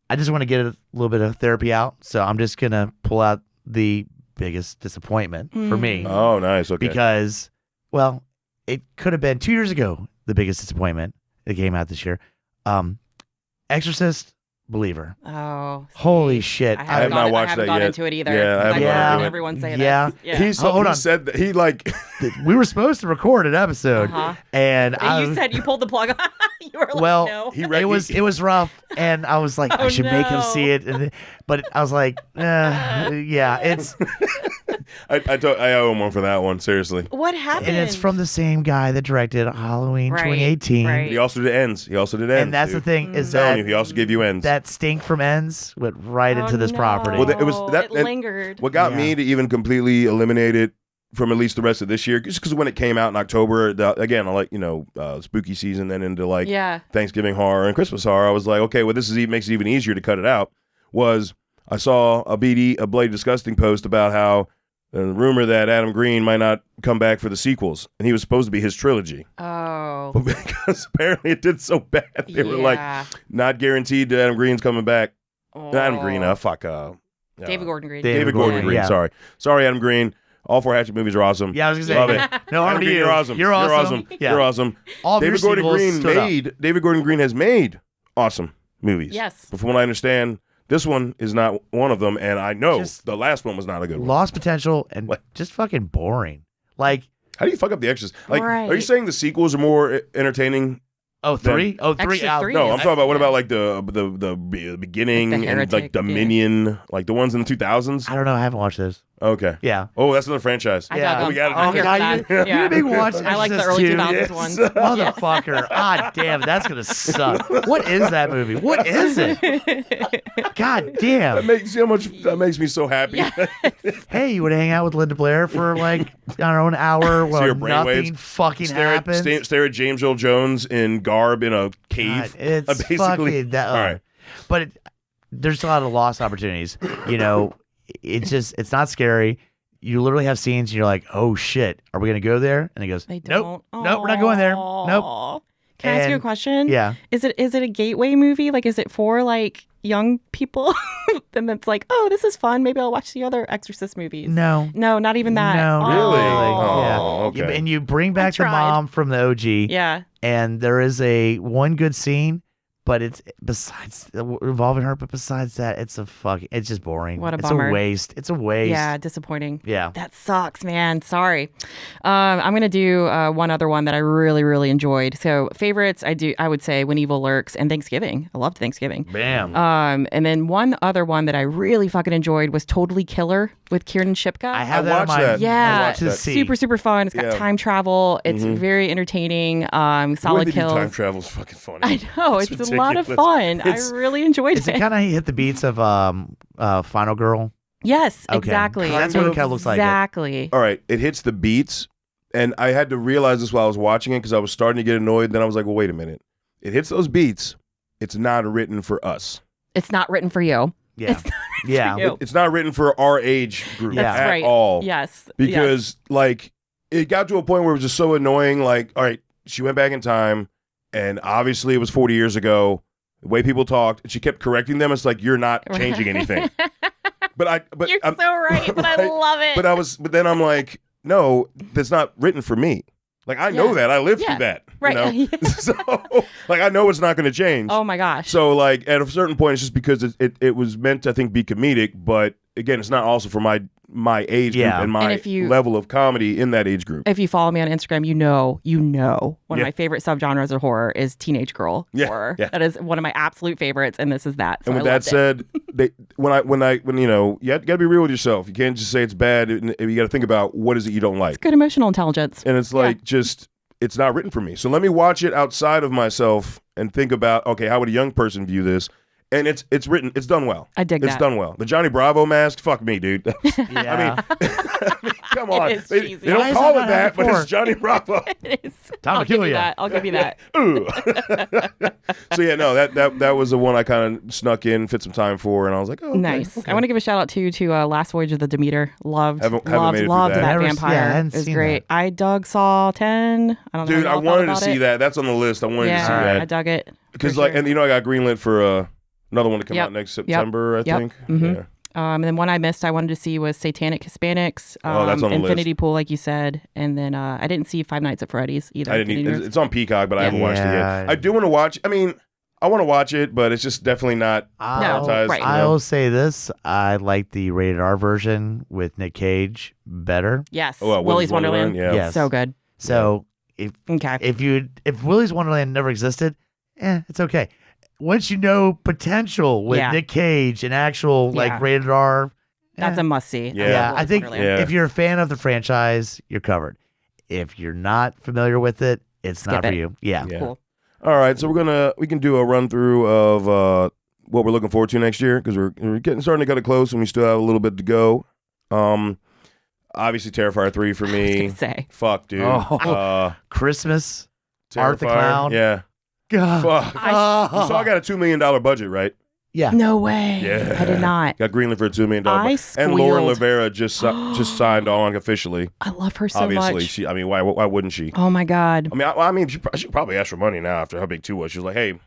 I just want to get a little bit of therapy out, so I'm just gonna pull out the biggest disappointment for me Oh, nice. Okay. because, well, it could have been 2 years ago the biggest disappointment that came out this year. Exorcist, Believer. Oh. Holy shit! I have haven't, not watched I haven't that got yet. into it either. Yeah, I haven't I've gotten heard into it. everyone say Yeah. this. Hold He on. said that he like. We were supposed to record an episode, Uh-huh. and And you said you pulled the plug. You were like, well, no. it was rough, and I was like, I Oh, should make him no. see it, but I was like, yeah, it's. I owe him one for that one. Seriously. What happened? And it's from the same guy that directed Halloween Right, 2018. right. He also did ends. And that's the thing is I'm telling you, that he also gave you ends. that stink from ends went right Oh, into this no. property. Well, it was that- It and- lingered. What got Yeah. me to even completely eliminate it from at least the rest of this year, just because when it came out in October, again, I like, spooky season, then into like Thanksgiving horror and Christmas horror, I was like, okay, well, this makes it even easier to cut it out, was I saw a Bloody Disgusting post about how the rumor that Adam Green might not come back for the sequels, and he was supposed to be his trilogy. Oh. But because apparently it did so bad, they were like, not guaranteed that Adam Green's coming back. Oh. Not Adam Green, David Gordon Green. David Gordon Green, sorry. Sorry, Adam Green. All 4 Hatchet movies are awesome. Yeah, I was going to say. Love it. No, Adam Green, you're awesome. You're awesome. Yeah. You're awesome. All David Gordon Green has made awesome movies. Yes. But from what I understand, this one is not one of them, and I know the last one was not a good one. Lost potential and just fucking boring. Like, how do you fuck up the extras? Like, right. Are you saying the sequels are more entertaining? Oh, 3? Oh, 3 Extra out. 3 No, I'm is- talking about what about like the beginning Like the and like Heretic, Dominion, like the ones in the 2000s? I don't know. I haven't watched those. Okay. Yeah. Oh, that's another franchise. I Yeah. dug 'em. We gotta I'm do here that. for that. You're a big watch. I like the Exorcist early too. 2000s Yes. ones. Motherfucker. Ah, damn. That's going to suck. What is that movie? What is it? God damn. That makes me so happy. Hey, you would hang out with Linda Blair for like, I don't know, an hour while your nothing brainwaves. fucking stare happens. Stare at James Earl Jones in garb in a cave. God, it's basically. fucking that. All right. But there's a lot of lost opportunities. It's not scary. You literally have scenes and you're like, oh shit, are we going to go there? And he goes, They nope, don't. nope, we're not going there. Nope. Aw. Can I ask you a And- question? Yeah. Is it a gateway movie? Like, is it for like young people? Then it's like, oh, this is fun. Maybe I'll watch the other Exorcist movies. No. No, not even that. No, not Really? Yeah. Oh, okay. And you bring back the tried. mom from the OG, Yeah. and there is one good scene, but it's besides involving her. But besides that, it's just boring. What a it's bummer. a waste. It's a waste. Yeah, disappointing. Yeah. That sucks, man. Sorry. I'm gonna do one other one that I really, really enjoyed. So favorites, I would say When Evil Lurks and Thanksgiving. I loved Thanksgiving. Bam. And then one other one that I really fucking enjoyed was Totally Killer with Kieran Shipka. I have I that on watched my that. Yeah, I watched that. super, super fun. It's got Yeah. time travel. It's very entertaining. The way Solid they do kills. time travel is fucking funny. I know. It's a lot of ridiculous. fun. It's- I really enjoyed Is it. it kind of hit the beats of Final Girl? Yes, Okay. exactly. That's what it kind of looks like. Exactly. All right, it hits the beats, and I had to realize this while I was watching it because I was starting to get annoyed. Then I was like, well, wait a minute. It hits those beats. It's not written for us. It's not written for you. Yeah. It's not Yeah. you. It's not written for our age group Yeah. That's at right. all. Yes. Because like it got to a point where it was just so annoying. Like, all right, she went back in time, and obviously it was 40 years ago. The way people talked, and she kept correcting them. It's like you're not Yes. changing anything. But You're I'm, so right, but I right? love it. But then I'm like, no, that's not written for me. Like I know Yeah. that. I lived Yeah. through that. Right. You know? So like I know it's not going to change. Oh my gosh. So like at a certain point, it's just because it was meant to, I think, be comedic, but again, it's not also for my age group Yeah. and my And if you- level of comedy in that age group. If you follow me on Instagram, you know one Yeah. of my favorite subgenres of horror is teenage girl Yeah, horror. yeah. That is one of my absolute favorites, and this is that. So And with I that loved it. said, when you know, you got to be real with yourself. You can't just say it's bad. You got to think about what is it you don't like. Good emotional intelligence. And it's like it's not written for me. So let me watch it outside of myself and think about, okay, how would a young person view this? And it's written, it's done well. I dig It's that. done well. The Johnny Bravo mask, fuck me, dude. Yeah. I mean, come on. is They cheesy. don't Why has call that it not that, happened but before? it's Johnny Bravo. It is. Time I'll to kill give you ya. that. I'll give you that. Ooh. So yeah, no, that was the one I kind of snuck in, fit some time for, and I was like, oh, okay, Nice. okay. I want to give a shout out to Last Voyage of the Demeter. Loved Haven't made it through loved that. that Never- vampire. yeah, I hadn't it was seen great. I dug Saw 10. I don't know. Dude, how I y'all felt wanted to about see it. that. That's on the list. I wanted to see Yeah, that I dug it. because, for like, sure. and I got greenlit for another one to come Yep. out next September. I Yep. think. Mhm. Yeah. And then one I missed I wanted to see was Satanic Hispanics. Oh, that's on the Infinity Pool, like you said. And then I didn't see Five Nights at Freddy's either. I didn't. Did you? It's on Peacock, but I haven't watched it Yeah. yet. I do want to watch. I mean, I want to watch it, but it's just definitely not prioritized. right. you know? I will say this: I like the rated R version with Nick Cage better. Yes. Oh, Willy's Wonderland. Yeah. Yes. So good. So Okay. if Willy's Wonderland never existed, it's okay. Once you know potential with Yeah. Nick Cage and actual Yeah. like rated R, That's a must see. Yeah. I think Yeah. if you're a fan of the franchise, you're covered. If you're not familiar with it, it's Skip not for it. you. Yeah. Yeah. Cool. All right, so we can do a run through of what we're looking forward to next year because we're starting to cut it close and we still have a little bit to go. Obviously, Terrifier 3 for me. Say. Fuck, dude. Christmas. Terrifier. Art the Clown. Yeah. God. Fuck. You saw I got a $2 million budget, right? Yeah. No way. Yeah. I did not. Got greenlit for a $2 million I budget. And Lauren squealed. Rivera just signed on officially. I love her so Obviously, much. why wouldn't she? Oh my God. I mean, she could probably ask for money now after how big 2 was. She was like, hey.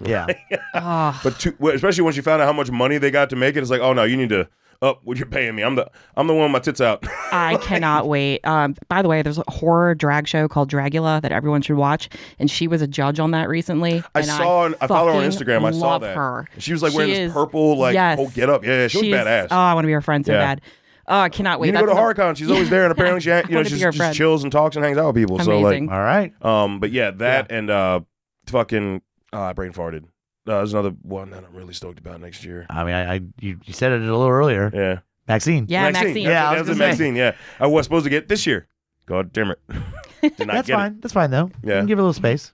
Yeah. Oh. But especially when she found out how much money they got to make it, it's like, oh no, you need to up what you're paying me. I'm the one with my tits out. I cannot wait. By the way, there's a horror drag show called Dragula that everyone should watch, and she was a judge on that recently. I follow her on Instagram. I saw love that. her. She was like wearing this purple whole get up. Yeah, she was badass. Oh, I want to be her friend so bad. Oh, I cannot wait. You go to HorrorCon. She's always there, and apparently she she just chills and talks and hangs out with people. Amazing. So all right. but yeah, that and fucking I brain farted. There's another one that I'm really stoked about next year. I mean, you said it a little earlier. Yeah. Maxine. Yeah, Maxine. Yeah, That's Maxine. Yeah, I was supposed to get this year. God damn it. Did not That's get fine. it. That's fine though. Yeah. You can give it a little space.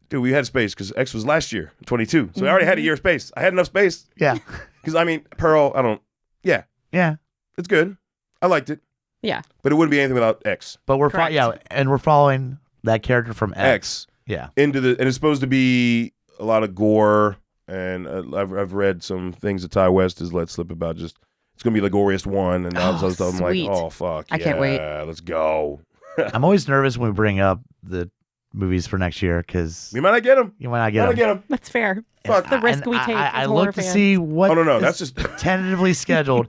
Dude, we had space because X was last year, 22. So I already had a year of space. I had enough space. Yeah. Because, I mean, Pearl, Yeah. it's good. I liked it. Yeah. But it wouldn't be anything without X. But we're Correct. and we're following that character from X. Yeah. And it's supposed to be a lot of gore. And I've read some things that Ty West has let slip about just, it's going to be the goriest one. And I'm like, sweet. oh, fuck. I can't wait. Let's go. I'm always nervous when we bring up the movies for next year because We might not get him. you might not get them. That's fair. Fuck. The risk we take. I as look horror to fans. see what Oh, no. is That's just tentatively scheduled.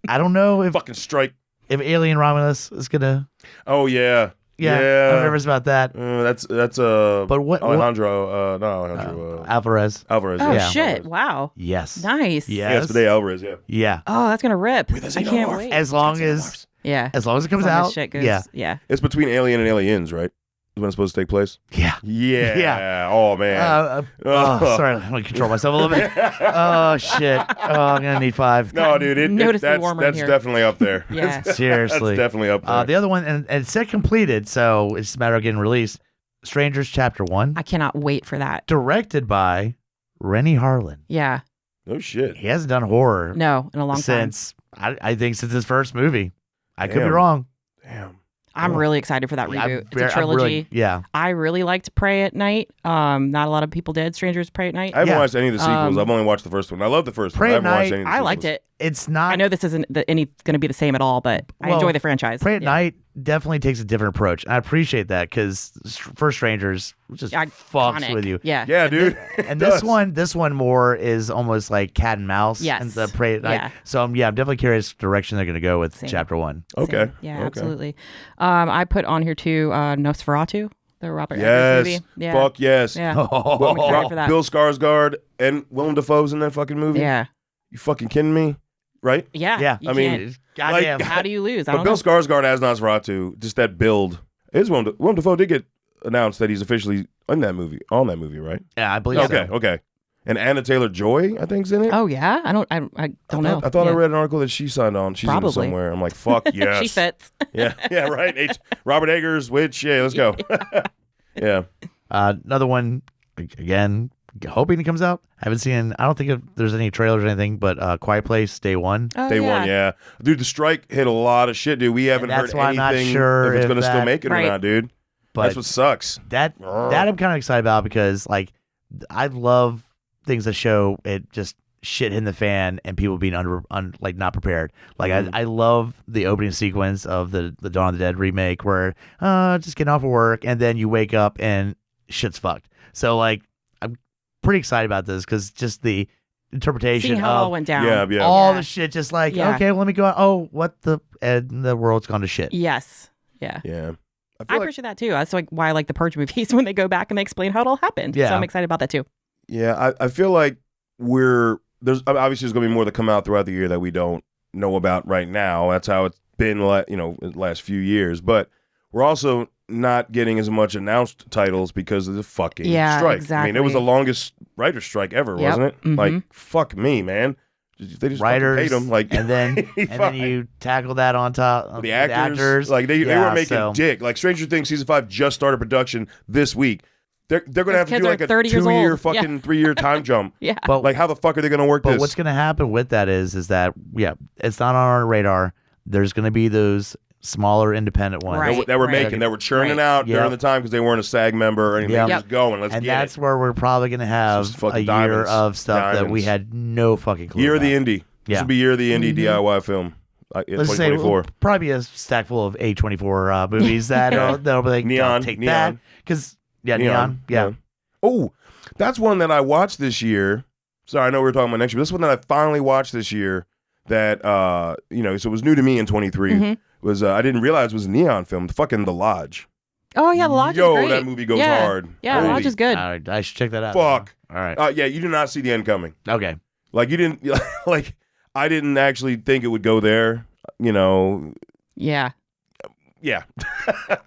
I don't know if fucking strike. Alien Romulus is gonna. Oh, yeah. Yeah, I'm nervous about that. That's But what Alejandro, not Alejandro. Alvarez? Alvarez. Oh, yeah. shit. Alvarez. Wow. Yes. Nice. Yes. Today Alvarez, yeah. Yeah. Oh, that's going to rip. With a I can't xenomorph. wait. As long as Yeah. it comes As long as out. shit goes. Yeah. Yeah. It's between Alien and Aliens, right? Is when it's supposed to take place? Yeah. Yeah. Yeah. Oh, man. Sorry, I'm gonna control myself a little bit. Oh shit. Oh, I'm gonna need 5. No, dude, noticeably warmer that's here. definitely up there. Yeah. Seriously. That's definitely up there. The other one, and it's set completed, so it's just a matter of getting released. Strangers Chapter 1, I cannot wait for that. directed by Rennie Harlan. Yeah. No shit. He hasn't done horror No, in a long time. since I think since his first movie. I could be Damn. wrong. Damn. I'm really excited for that reboot. It's a trilogy. Yeah. I really liked Pray at Night. Not a lot of people did. Strangers Pray at Night. I haven't Yeah. watched any of the sequels. I've only watched the first one. I love the first Pray one. at I haven't watched Night, any of the I liked sequels. it. It's not. I know this isn't going to be the same at all, but I Well, enjoy the franchise. Pray at Yeah. Night definitely takes a different approach. And I appreciate that because for Strangers, just fucks Iconic. with you. Yeah. Yeah, dude. And It this one more is almost like cat and mouse. Yes. And the Pray at Night. Yeah. So I'm definitely curious the direction they're going to go with Same. Chapter 1. Okay. Same. Yeah, Okay. absolutely. I put on here too Nosferatu, the Robert Yes. Eggers movie. Yeah. Fuck yes. Yeah. Well, I'm excited for that. Bill Skarsgård and Willem Dafoe's in that fucking movie. Yeah. You fucking kidding me? Right? Yeah. Yeah. You I mean, can't- Goddamn. how do you lose? I But don't Bill know. Skarsgård as Nosferatu, just that build. Willem Dafoe did get announced that he's officially on that movie, right? Yeah, I believe Okay, so. okay. And Anna Taylor-Joy, I think, is in it. Oh yeah, I don't know. I thought I Yeah. read an article that she signed on. She's in it Probably. somewhere. I'm like, fuck yes. She fits. Yeah, yeah, right. Robert Eggers, witch. Yeah, let's go. Yeah. Another one, again, hoping it comes out. I haven't seen, I don't think there's any trailers or anything, but Quiet Place, Day One. Oh, Day one, yeah. Dude, the strike hit a lot of shit, dude. We haven't heard that's why I'm anything not sure if it's if going to still that- make it or Right. not, dude. But That's what sucks. that I'm kind of excited about because, like, I love things that show it just shit in the fan and people being like not prepared. Like I love the opening sequence of the Dawn of the Dead remake where just getting off of work and then you wake up and shit's fucked. So like I'm pretty excited about this because just the interpretation Seeing how it all of went down. Yeah, yeah. all Yeah. the shit, just like Yeah. okay, let me go out. Oh, the world's gone to shit. Yes. Yeah. Yeah. I feel like- appreciate that too. That's like why I like the Purge movies when they go back and they explain how it all happened. Yeah. So I'm excited about that too. Yeah, I feel like there's obviously going to be more that come out throughout the year that we don't know about right now. That's how it's been, the last few years. But we're also not getting as much announced titles because of the fucking Yeah, strike. I mean, exactly. it was the longest writer's strike ever, Yep. wasn't it? Mhm. Like, fuck me, man. They just Writers, fucking paid them. Like, and then you tackle that on top of the actors, like they Yeah, were making so- dick. Like Stranger Things season 5 just started production this week. They're gonna Those have to kids do are like a 30 years 2-year old. Yeah. fucking 3-year time jump. Yeah. But Like how the fuck are they gonna work But this? what's going to happen with that is that it's not on our radar there's going to be those smaller independent ones. Right. That were making, that were churning out during the time because they weren't a SAG member or anything. Yep. They're just going. Let's and get that's it. where we're probably going to have Just fucking a year diamonds. of stuff that we Diamonds. had no fucking clue Year of about. the indie. This will be year of the indie DIY film. Let's say 2024. we'll probably be a stack full of A24 movies that'll be like, Neon, take Neon. that. Because, Neon. Yeah. Oh, that's one that I watched this year. Sorry, I know we were talking about next year. But this is one that I finally watched this year that, so it was new to me in 23. Was I didn't realize it was a Neon film. Fucking The Lodge. Oh, yeah, The Lodge is great. That movie goes hard. Yeah, The Lodge is good. All right, I should check that out. Fuck. All right. Yeah, you did not see the end coming. Okay. Like, you didn't, like, I didn't actually think it would go there, Yeah. Yeah.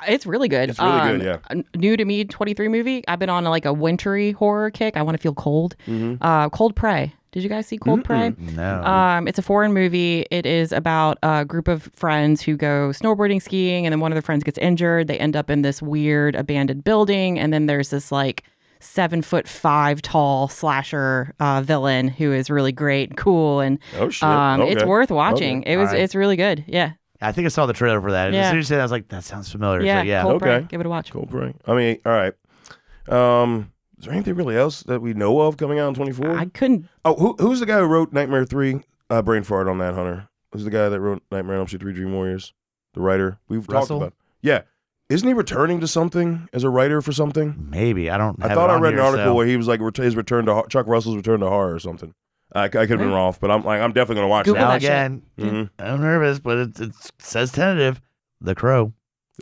It's really good. It's really good, yeah. A new to me 23 movie. I've been on like a wintry horror kick. I want to feel cold. Cold Prey. Did you guys see Cold Prey? No. It's a foreign movie. It is about a group of friends who go snowboarding, skiing, and then one of their friends gets injured. They end up in this weird abandoned building, and then there's this like 7'5" tall slasher villain who is really great, and cool, and Oh shit. Okay. it's worth watching. Okay. It's really good. Yeah. I think I saw the trailer for that. And as Yeah. soon as you said that, I was like, that sounds familiar. Yeah. So, yeah. Cold Prey. Okay. Give it a watch. Cold Prey. I mean, all right. Is there anything really else that we know of coming out in 24? I couldn't. Oh, who's the guy who wrote Nightmare 3? Brain fart on that, Hunter. Who's the guy that wrote Nightmare on Elm Street 3 Dream Warriors? The writer. We've Russell? talked about. Yeah. Isn't he returning to something as a writer for something? Maybe. I don't have I thought it I on read here, an article so. where he was like his return to Chuck Russell's return to horror or something. I could have been off, but I'm definitely gonna watch Google that. Now that shit. again, Mhm. I'm nervous, but it says tentative. The Crow.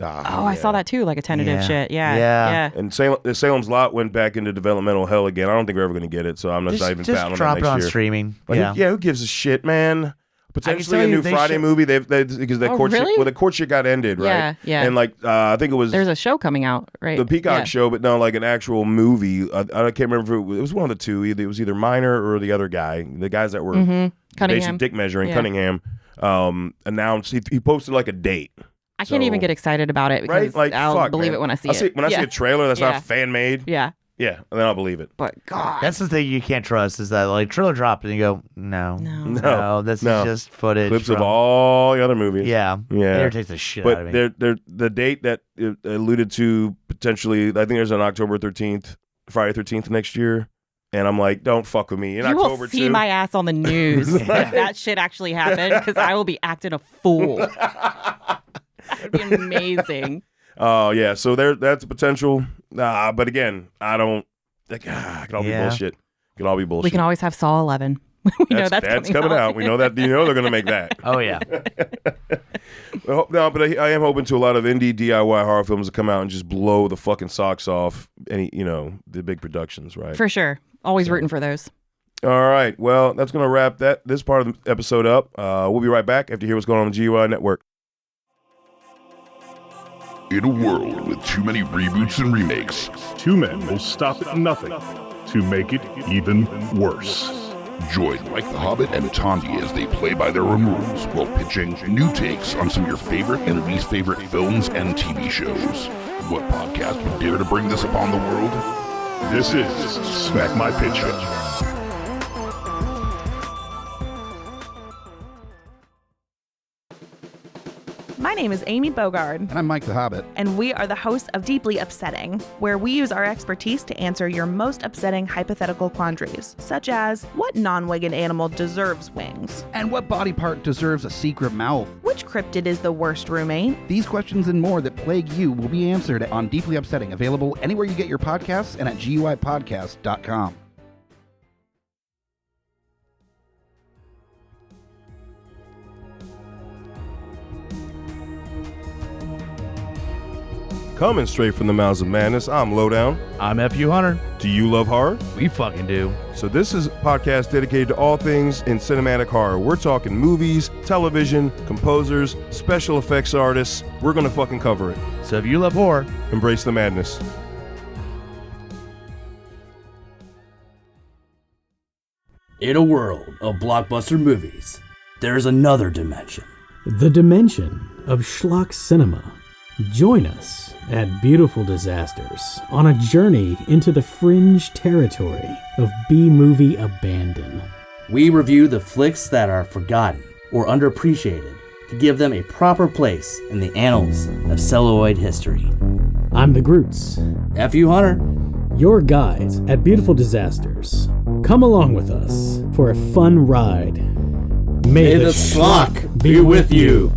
I saw that too, like a tentative Yeah. shit. Yeah. Yeah. Yeah. And Salem's Lot went back into developmental hell again. I don't think we're ever going to get it, so I'm not even Just bound on drop that it next on year. streaming. Like, Yeah. who gives a shit, man? Potentially tell a you new they Friday should- movie. Because the Oh, courtship, really? well, the courtship got ended, right? Yeah, yeah. And like I think it was There's a show coming out, right? the Peacock Yeah. show, but no, like an actual movie. I can't remember if it was one of the two. It was either Minor or the other guy. The guys that were Cunningham. basic dick measuring. Yeah. Cunningham announced he posted like a date. I can't even So- get excited about it Right? because Like, I'll fuck, believe man. it when I see it. When I see a trailer that's Yeah. not fan made, Yeah. yeah, and then I'll believe it. But God. That's the thing you can't trust is that like trailer dropped and you go, no, this No. is just footage. Clips from, of all the other movies. Yeah. Yeah. It irritates the shit out of me. But the date that it alluded to potentially, I think there's an October 13th, Friday 13th next year. And I'm like, don't fuck with me. In You October will see too. my ass on the news if that shit actually happened because I will be acting a fool. That would be amazing. Oh, yeah. So that's a potential. But again, I don't. Like, it can all be bullshit. It can all be bullshit. We can always have Saw 11. We know that's coming out. We know that. You know they're going to make that. Oh, yeah. Well, no, but I am hoping to a lot of indie DIY horror films to come out and just blow the fucking socks off the big productions, right? For sure. Always rooting for those. All right. Well, that's going to wrap this part of the episode up. We'll be right back after you hear what's going on the GUI Network. In a world with too many reboots and remakes, Two men will stop at nothing to make it even worse. join Mike the Hobbit and Tondi as they play by their own rules while pitching new takes on some of your favorite and least favorite films and TV shows. What podcast would dare to bring this upon the world? This is Smack My Pitch Up. My name is Amy Bogard, And I'm Mike the Hobbit. and we are the hosts of Deeply Upsetting, where we use our expertise to answer your most upsetting hypothetical quandaries, such as what non-winged animal deserves wings? And what body part deserves a secret mouth? Which cryptid is the worst roommate? These questions and more that plague you will be answered on Deeply Upsetting, available anywhere you get your podcasts and at GUIPodcast.com. Coming straight from the mouths of madness, I'm Lowdown. I'm FU Hunter. Do you love horror? We fucking do. So this is a podcast dedicated to all things in cinematic horror. We're talking movies, television, composers, special effects artists. We're going to fucking cover it. So if you love horror, Embrace the madness. In a world of blockbuster movies, there's another dimension. The dimension of schlock cinema. Join us at Beautiful Disasters on a journey into the fringe territory of B-movie abandon. We review the flicks that are forgotten or underappreciated to give them a proper place in the annals of celluloid history. I'm the Groots, F you, Hunter. your guides at Beautiful Disasters. Come along with us for a fun ride. May the schlock be with you.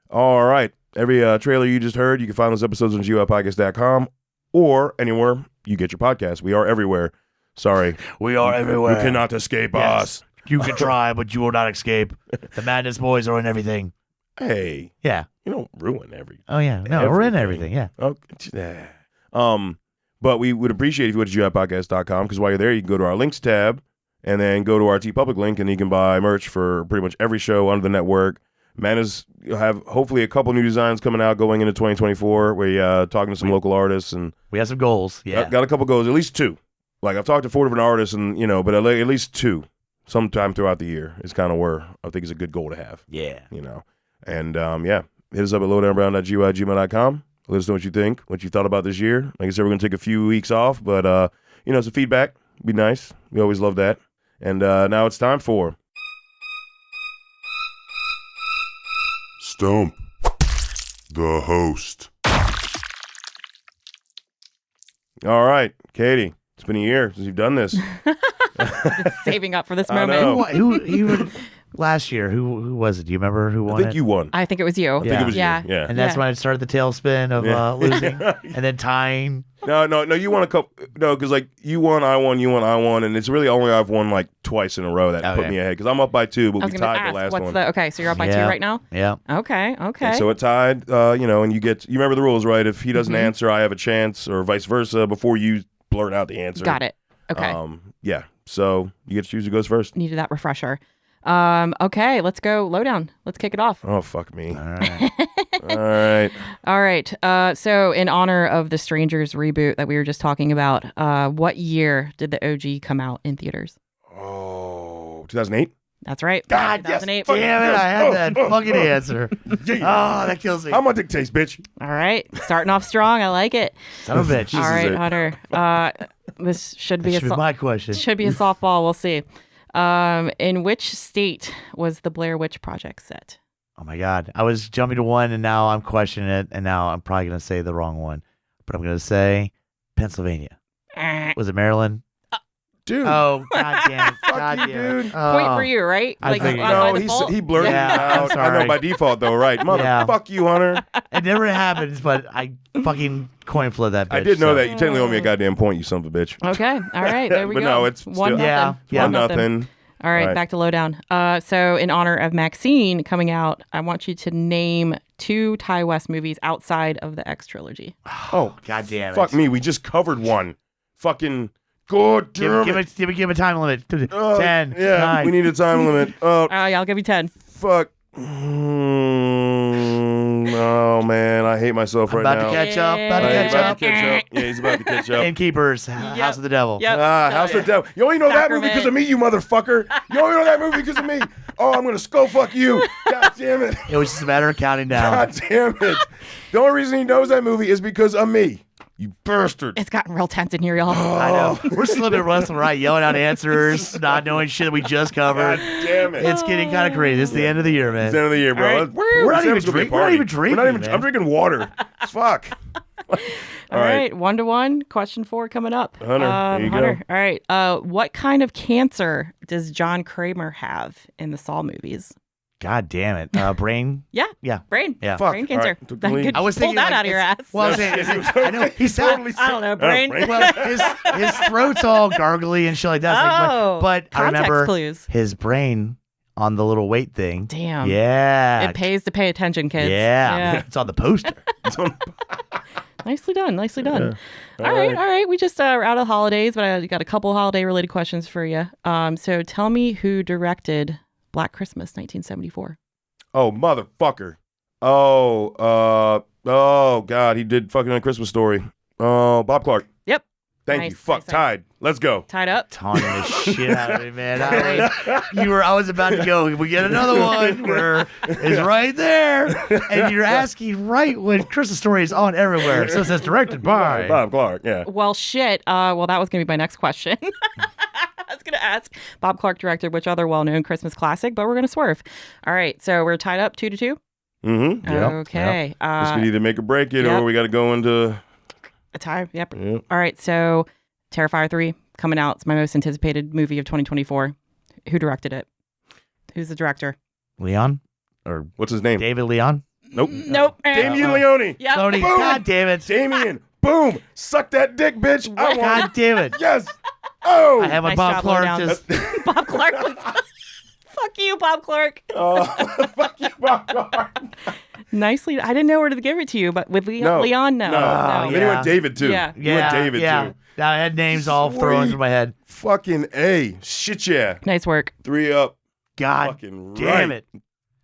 All right. Every trailer you just heard, you can find those episodes on GUIPodcast.com or anywhere you get your podcast. We are everywhere. Sorry. We are everywhere. You cannot escape us. You can try, but you will not escape. The Madness Boys are in everything. Hey. Yeah. You don't ruin everything. Oh, yeah. No, we're in everything. Yeah. Okay. But we would appreciate if you went to GUIPodcast.com because while you're there, you can go to our links tab and then go to our TeePublic link and you can buy merch for pretty much every show under the network. You'll have hopefully a couple new designs coming out going into 2024. We're talking to some local artists and we have some goals. Yeah. Got a couple goals, at least 2. Like I've talked to 4 different artists and, but at least 2 sometime throughout the year is kind of where I think is a good goal to have. Yeah. And hit us up at lowdownbrown.gmail.com. Let us know what you think, what you thought about this year. Like I said, we're going to take a few weeks off, but, some feedback would be nice. We always love that. And now it's time for Stump the host. All right, Katie, it's been a year since you've done this. Saving up for this I moment. know. Who last year? Who was it? Do you remember who won I think it? you won. I think it was you. I think it was Yeah. you. Yeah. And that's when I started the tailspin of losing and then tying. No, you won a couple. No, because you won, I won, and it's really only I've won like twice in a row that put me ahead because I'm up by 2, but I we was gonna tied ask, the last what's one. okay, so you're up by 2 right now? Yeah. Okay. And so it tied, and you remember the rules, right? If he doesn't answer, I have a chance, or vice versa, before you blurt out the answer. Got it. Okay. Yeah. So you get to choose who goes first. Needed that refresher. Okay, let's go lowdown. Let's kick it off. Oh, fuck me. All right. All right. All right. So in honor of the Strangers reboot that we were just talking about, what year did the OG come out in theaters? Oh, 2008? That's right. God, 2008. yes. Damn it, I had that fucking answer. Oh, that kills me. How much it takes, bitch? All right. Starting off strong. I like it. Son of a bitch. All right, it. Hunter. This should be That should be my question. Should be a softball. We'll see. In which state was the Blair Witch Project set? Oh my God. I was jumping to one and now I'm questioning it and now I'm probably going to say the wrong one. But I'm going to say Pennsylvania. Was it Maryland? Dude. Oh, God damn it. Fuck God you, damn it. dude. Point for you, right? I think- by No, default? he blurted it Yeah, I'm out. I sorry. know by default, though, right? Yeah. Fuck you, Hunter. It never happens, but I fucking coin flip that bitch. I did know so. that. You technically owe me a goddamn point, you son of a bitch. Okay. All right. There we But go. no, it's 1-0. still- Yeah. 1-0. All right, All right. back to lowdown. So in honor of Maxine coming out, I want you to name 2 Ty West movies outside of the X trilogy. Oh, God damn it. fuck me. We just covered one. Fucking good damn it. Give a time limit. 10. Yeah, 9. we need a time limit. Oh, Yeah, I'll give you 10. fuck. Oh, man. I hate myself right about now. to catch up. About to He's catch about up. to catch up. Yeah, he's about to catch up. Innkeepers, House of the Devil. Yep. House of the Devil. You only know that movie Sacrament. because of me, you motherfucker. You only know that movie because of me. Oh, I'm going to skull fuck you. God damn it. It was just a matter of counting down. God damn it. The only reason he knows that movie is because of me. You bastard. It's gotten real tense in here, y'all. I know. We're slipping left and right, yelling out answers, not knowing shit that we just covered. God damn it. It's getting kind of crazy. It's the end of the year, man. It's the end of the year, bro. All right. We're not even December's gonna be a drinking. We're not party. even drinking, man. I'm drinking water. Fuck. All right, 1-1. Question 4 coming up. Hunter, here you Hunter. go. All right. What kind of cancer does John Kramer have in the Saw movies? God damn it. Brain? Yeah. Yeah. Brain. Yeah. Fuck. Brain cancer. All right, took the That lead. could I was pull thinking that like, out of your ass. Well, I was saying, I know. He sounded. I don't know, brain. Well, his throat's all gargly and shit like that. Oh, but I context remember clues. his brain on the little weight thing. Damn. Yeah. It pays to pay attention, kids. Yeah. It's on the poster. Nicely done. Nicely done. Yeah. All right. We just are out of holidays, but I got a couple holiday-related questions for you. So tell me who directed Black Christmas, 1974. Oh, motherfucker. Oh, God. He did fucking A Christmas Story. Oh, Bob Clark. Yep. Thank Nice, you. Fuck. nice, nice. Tied. Let's go. Tied up. Taunting the shit out of me, man. I was about to go. We get another one where it's right there, and you're asking right when Christmas Story is on everywhere. So it says directed by Bob Clark. Yeah. Well, shit. Well, that was going to be my next question. I was going to ask. Bob Clark directed which other well-known Christmas classic, but we're going to swerve. All right, so we're tied up 2-2. Mm-hmm. Yep, Okay. This could either make or break it, or we got to go into a tie. Yep. All right, so Terrifier 3 coming out. It's my most anticipated movie of 2024. Who directed it? Who's the director? Leon? Or what's his name? David Leon? Nope. Nope. Damien Leone. Yep. Tony, God damn it. Damien. Boom. Suck that dick, bitch. I want God damn it. Yes. Oh. I have a Nice Bob job, Clark Lowdown. just... Bob Clark was... Fuck you, Bob Clark. Fuck you, Bob Clark. Nicely. I didn't know where to give it to you, but with Leon, no. Then he went David, too. Yeah. He went David, too. I had names all thrown through my head. Fucking A. Shit, yeah. Nice work. 3 up. God fucking damn right. it.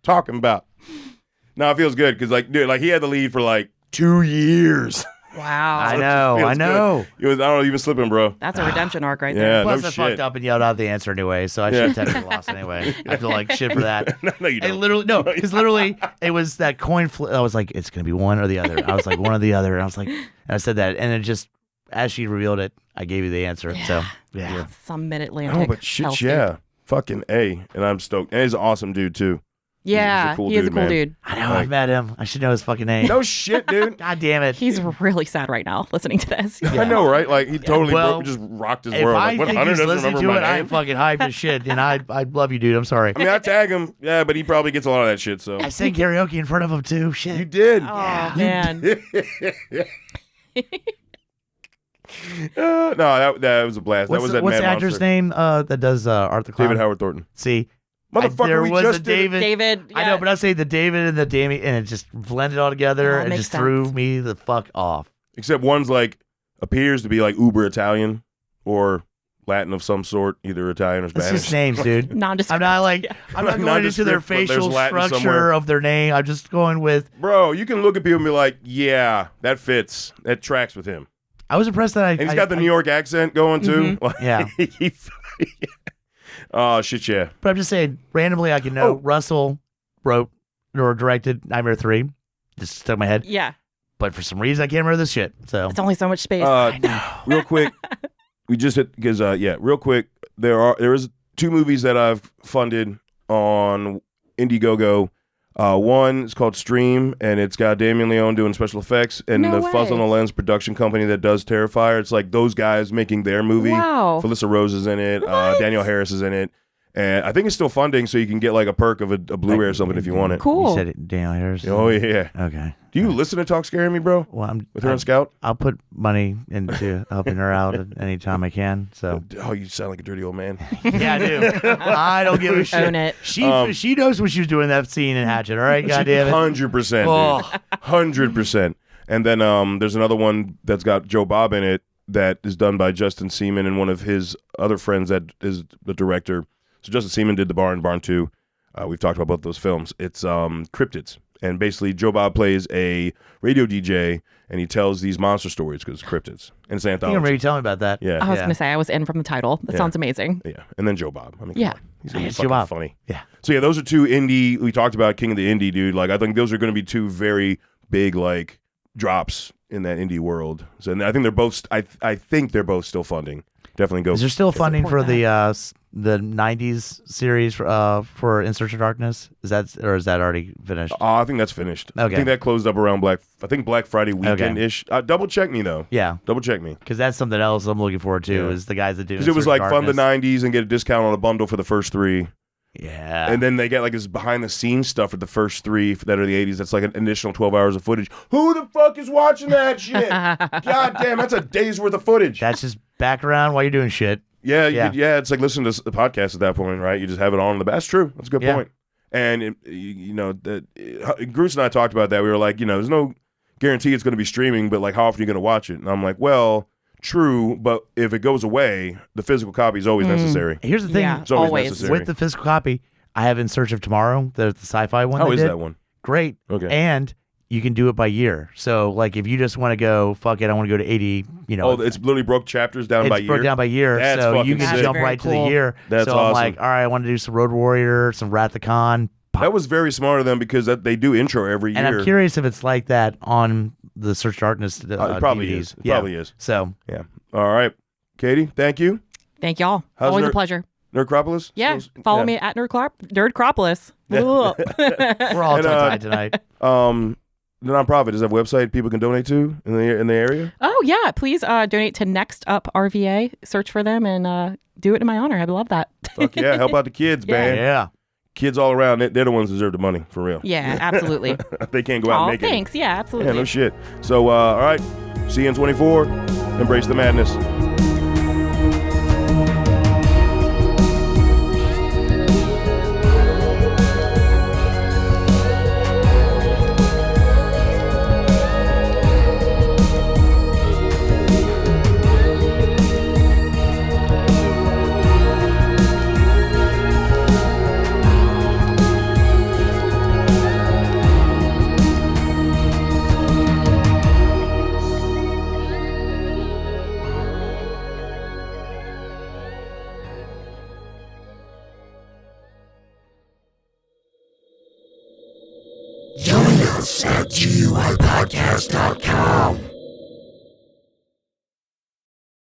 Talking about. No, it feels good because, like, dude, like he had the lead for like 2 years. Wow. I know. It was, I don't know, you've been slipping, bro. That's a redemption arc right Yeah, there. Plus, no I shit. fucked up and yelled out the answer anyway, so I should have technically lost anyway. I feel like shit for that. No, you don't. Because literally, it was that coin flip. I was like, it's going to be one or the other. I was like, one or the other. And I was like, and I said that. And it just, as she revealed it, I gave you the answer. So, yeah. Some mid-Atlantic. Oh, but shit, hellscape. yeah. Fucking A. And I'm stoked. And he's an awesome dude, too. Yeah, He's a cool he is a dude, cool man. dude. I know, I've met him. I should know his fucking name. No shit, dude. God damn it. He's really sad right now listening to this. I know, right? Like, he totally Well, just rocked his If world. I Like, what, think Hunter he's doesn't listening remember to my it, I name? ain't fucking hyped as shit. And I love you, dude. I'm sorry. I mean, I tag him. Yeah, but he probably gets a lot of that shit, so. I sang karaoke in front of him, too. Shit. You did. Oh, man. No, that was a blast. What's that was that what's Mad the actor's Monster. name that does Arthur Clown? David Howard Thornton. See, Motherfucker, there we was just a did it. David. David. I know, but I say the David and the Damien, and it just blended all together It all and makes just threw sense. me the fuck off. Except one's like appears to be like uber Italian or Latin of some sort, either Italian or That's Spanish. just names, dude. Nondescript. I'm not like I'm not going into their Nondescript, but there's facial Latin structure somewhere. of their name. I'm just going with. Bro, you can look at people and be like, yeah, that fits. That tracks with him. I was impressed that And he's got the New York accent going too. Yeah. Oh, shit, yeah. But I'm just saying, randomly, I can know Russell wrote or directed Nightmare 3. Just stuck in my head. Yeah. But for some reason, I can't remember this shit. So It's only so much space. I know. Real quick, we just hit because real quick, there is 2 movies that I've funded on Indiegogo. One is called Stream, and it's got Damien Leone doing special effects, and No the Fuzz way. on the Lens production company that does Terrifier. It's like those guys making their movie. Wow. Felissa Rose is in it. Daniel Harris is in it. And I think it's still funding, so you can get like a perk of a Blu-ray or something if you want it. Cool. You said it, Daniel Harris. Oh, yeah. Okay. Do you listen to Talk Scaring Me, bro? Well, With her on Scout? I'll put money into helping her out at any time I can. So Oh, you sound like a dirty old man. yeah, I do. I don't give a shit. Own it. She knows what she was doing in that scene in Hatchet. All right, goddamn it. 100%. Oh. 100%. And then there's another one that's got Joe Bob in it that is done by Justin Seaman and one of his other friends that is the director. So Justin Seaman did The Barn 2. We've talked about both those films. It's Cryptids. And basically, Joe Bob plays a radio DJ, and he tells these monster stories because it's cryptids. And it's an I think anthology. I remember you telling me about that. Yeah. I was going to say, I was in from the title. That sounds amazing. Yeah. And then Joe Bob. I mean, Yeah. come on. He's gonna be It's Joe fucking Bob. funny. Yeah. So yeah, those are 2 indie. We talked about King of the Indie, dude. Like, I think those are going to be 2 very big, like, drops in that indie world. So and I think they're both. I think they're both still funding. Definitely go. Is there still funding for support the '90s series for In Search of Darkness? Is that already finished? I think that's finished. Okay. I think that closed up around Black Friday weekend ish. Double check me though. Yeah, Double check me. because that's something else I'm looking forward to. Yeah. Is the guys that do Because it was In Search like of fund the Darkness. '90s and get a discount on a bundle for the first 3. Yeah, And then they get like this behind the scenes stuff for the first 3 that are the '80s. That's like an additional 12 hours of footage. Who the fuck is watching that shit? God damn, that's a day's worth of footage. that's just background while you're doing shit. Yeah, Yeah. it's like listening to the podcast at that point, right? You just have it on in the back. That's true. That's a good Yeah. point. And Bruce and I talked about that. We were like, there's no guarantee it's going to be streaming, but like, how often are you going to watch it? And I'm like, well, true, but if it goes away, the physical copy is always necessary. Here's the thing: Yeah, It's always always. necessary. with the physical copy, I have In Search of Tomorrow, the sci-fi one. How they is did. that one? Great. Okay. And you can do it by year. So, like, if you just want to go, fuck it, I want to go to 80, Oh, it's literally broke chapters down by it's year. broke down by year. That's so you fucking can sick. jump Very right to cool. the year. That's so I'm awesome. like, all right, I want to do some Road Warrior, some Wrath of Khan. That was very smart of them because they do intro every year. And I'm curious if it's like that on the Search Darkness It probably DVDs. is. It Yeah. probably is. So, Yeah. All right. Katie, thank you. Thank y'all. How's Always a pleasure. Nerdcropolis? Yeah. Follow me at Nerdcropolis. We're all tongue-tied tonight. The nonprofit, does that have a website people can donate to in the area? Oh, yeah. Please donate to Next Up RVA. Search for them and do it in my honor. I'd love that. Fuck yeah. Help out the kids, man. Yeah. Kids all around, they're the ones who deserve the money, for real. Yeah, absolutely. They can't go out and make thanks. it. Yeah, absolutely. Yeah, no shit. So, all right. See you in 24. Embrace the madness. Join us at GUIPodcast.com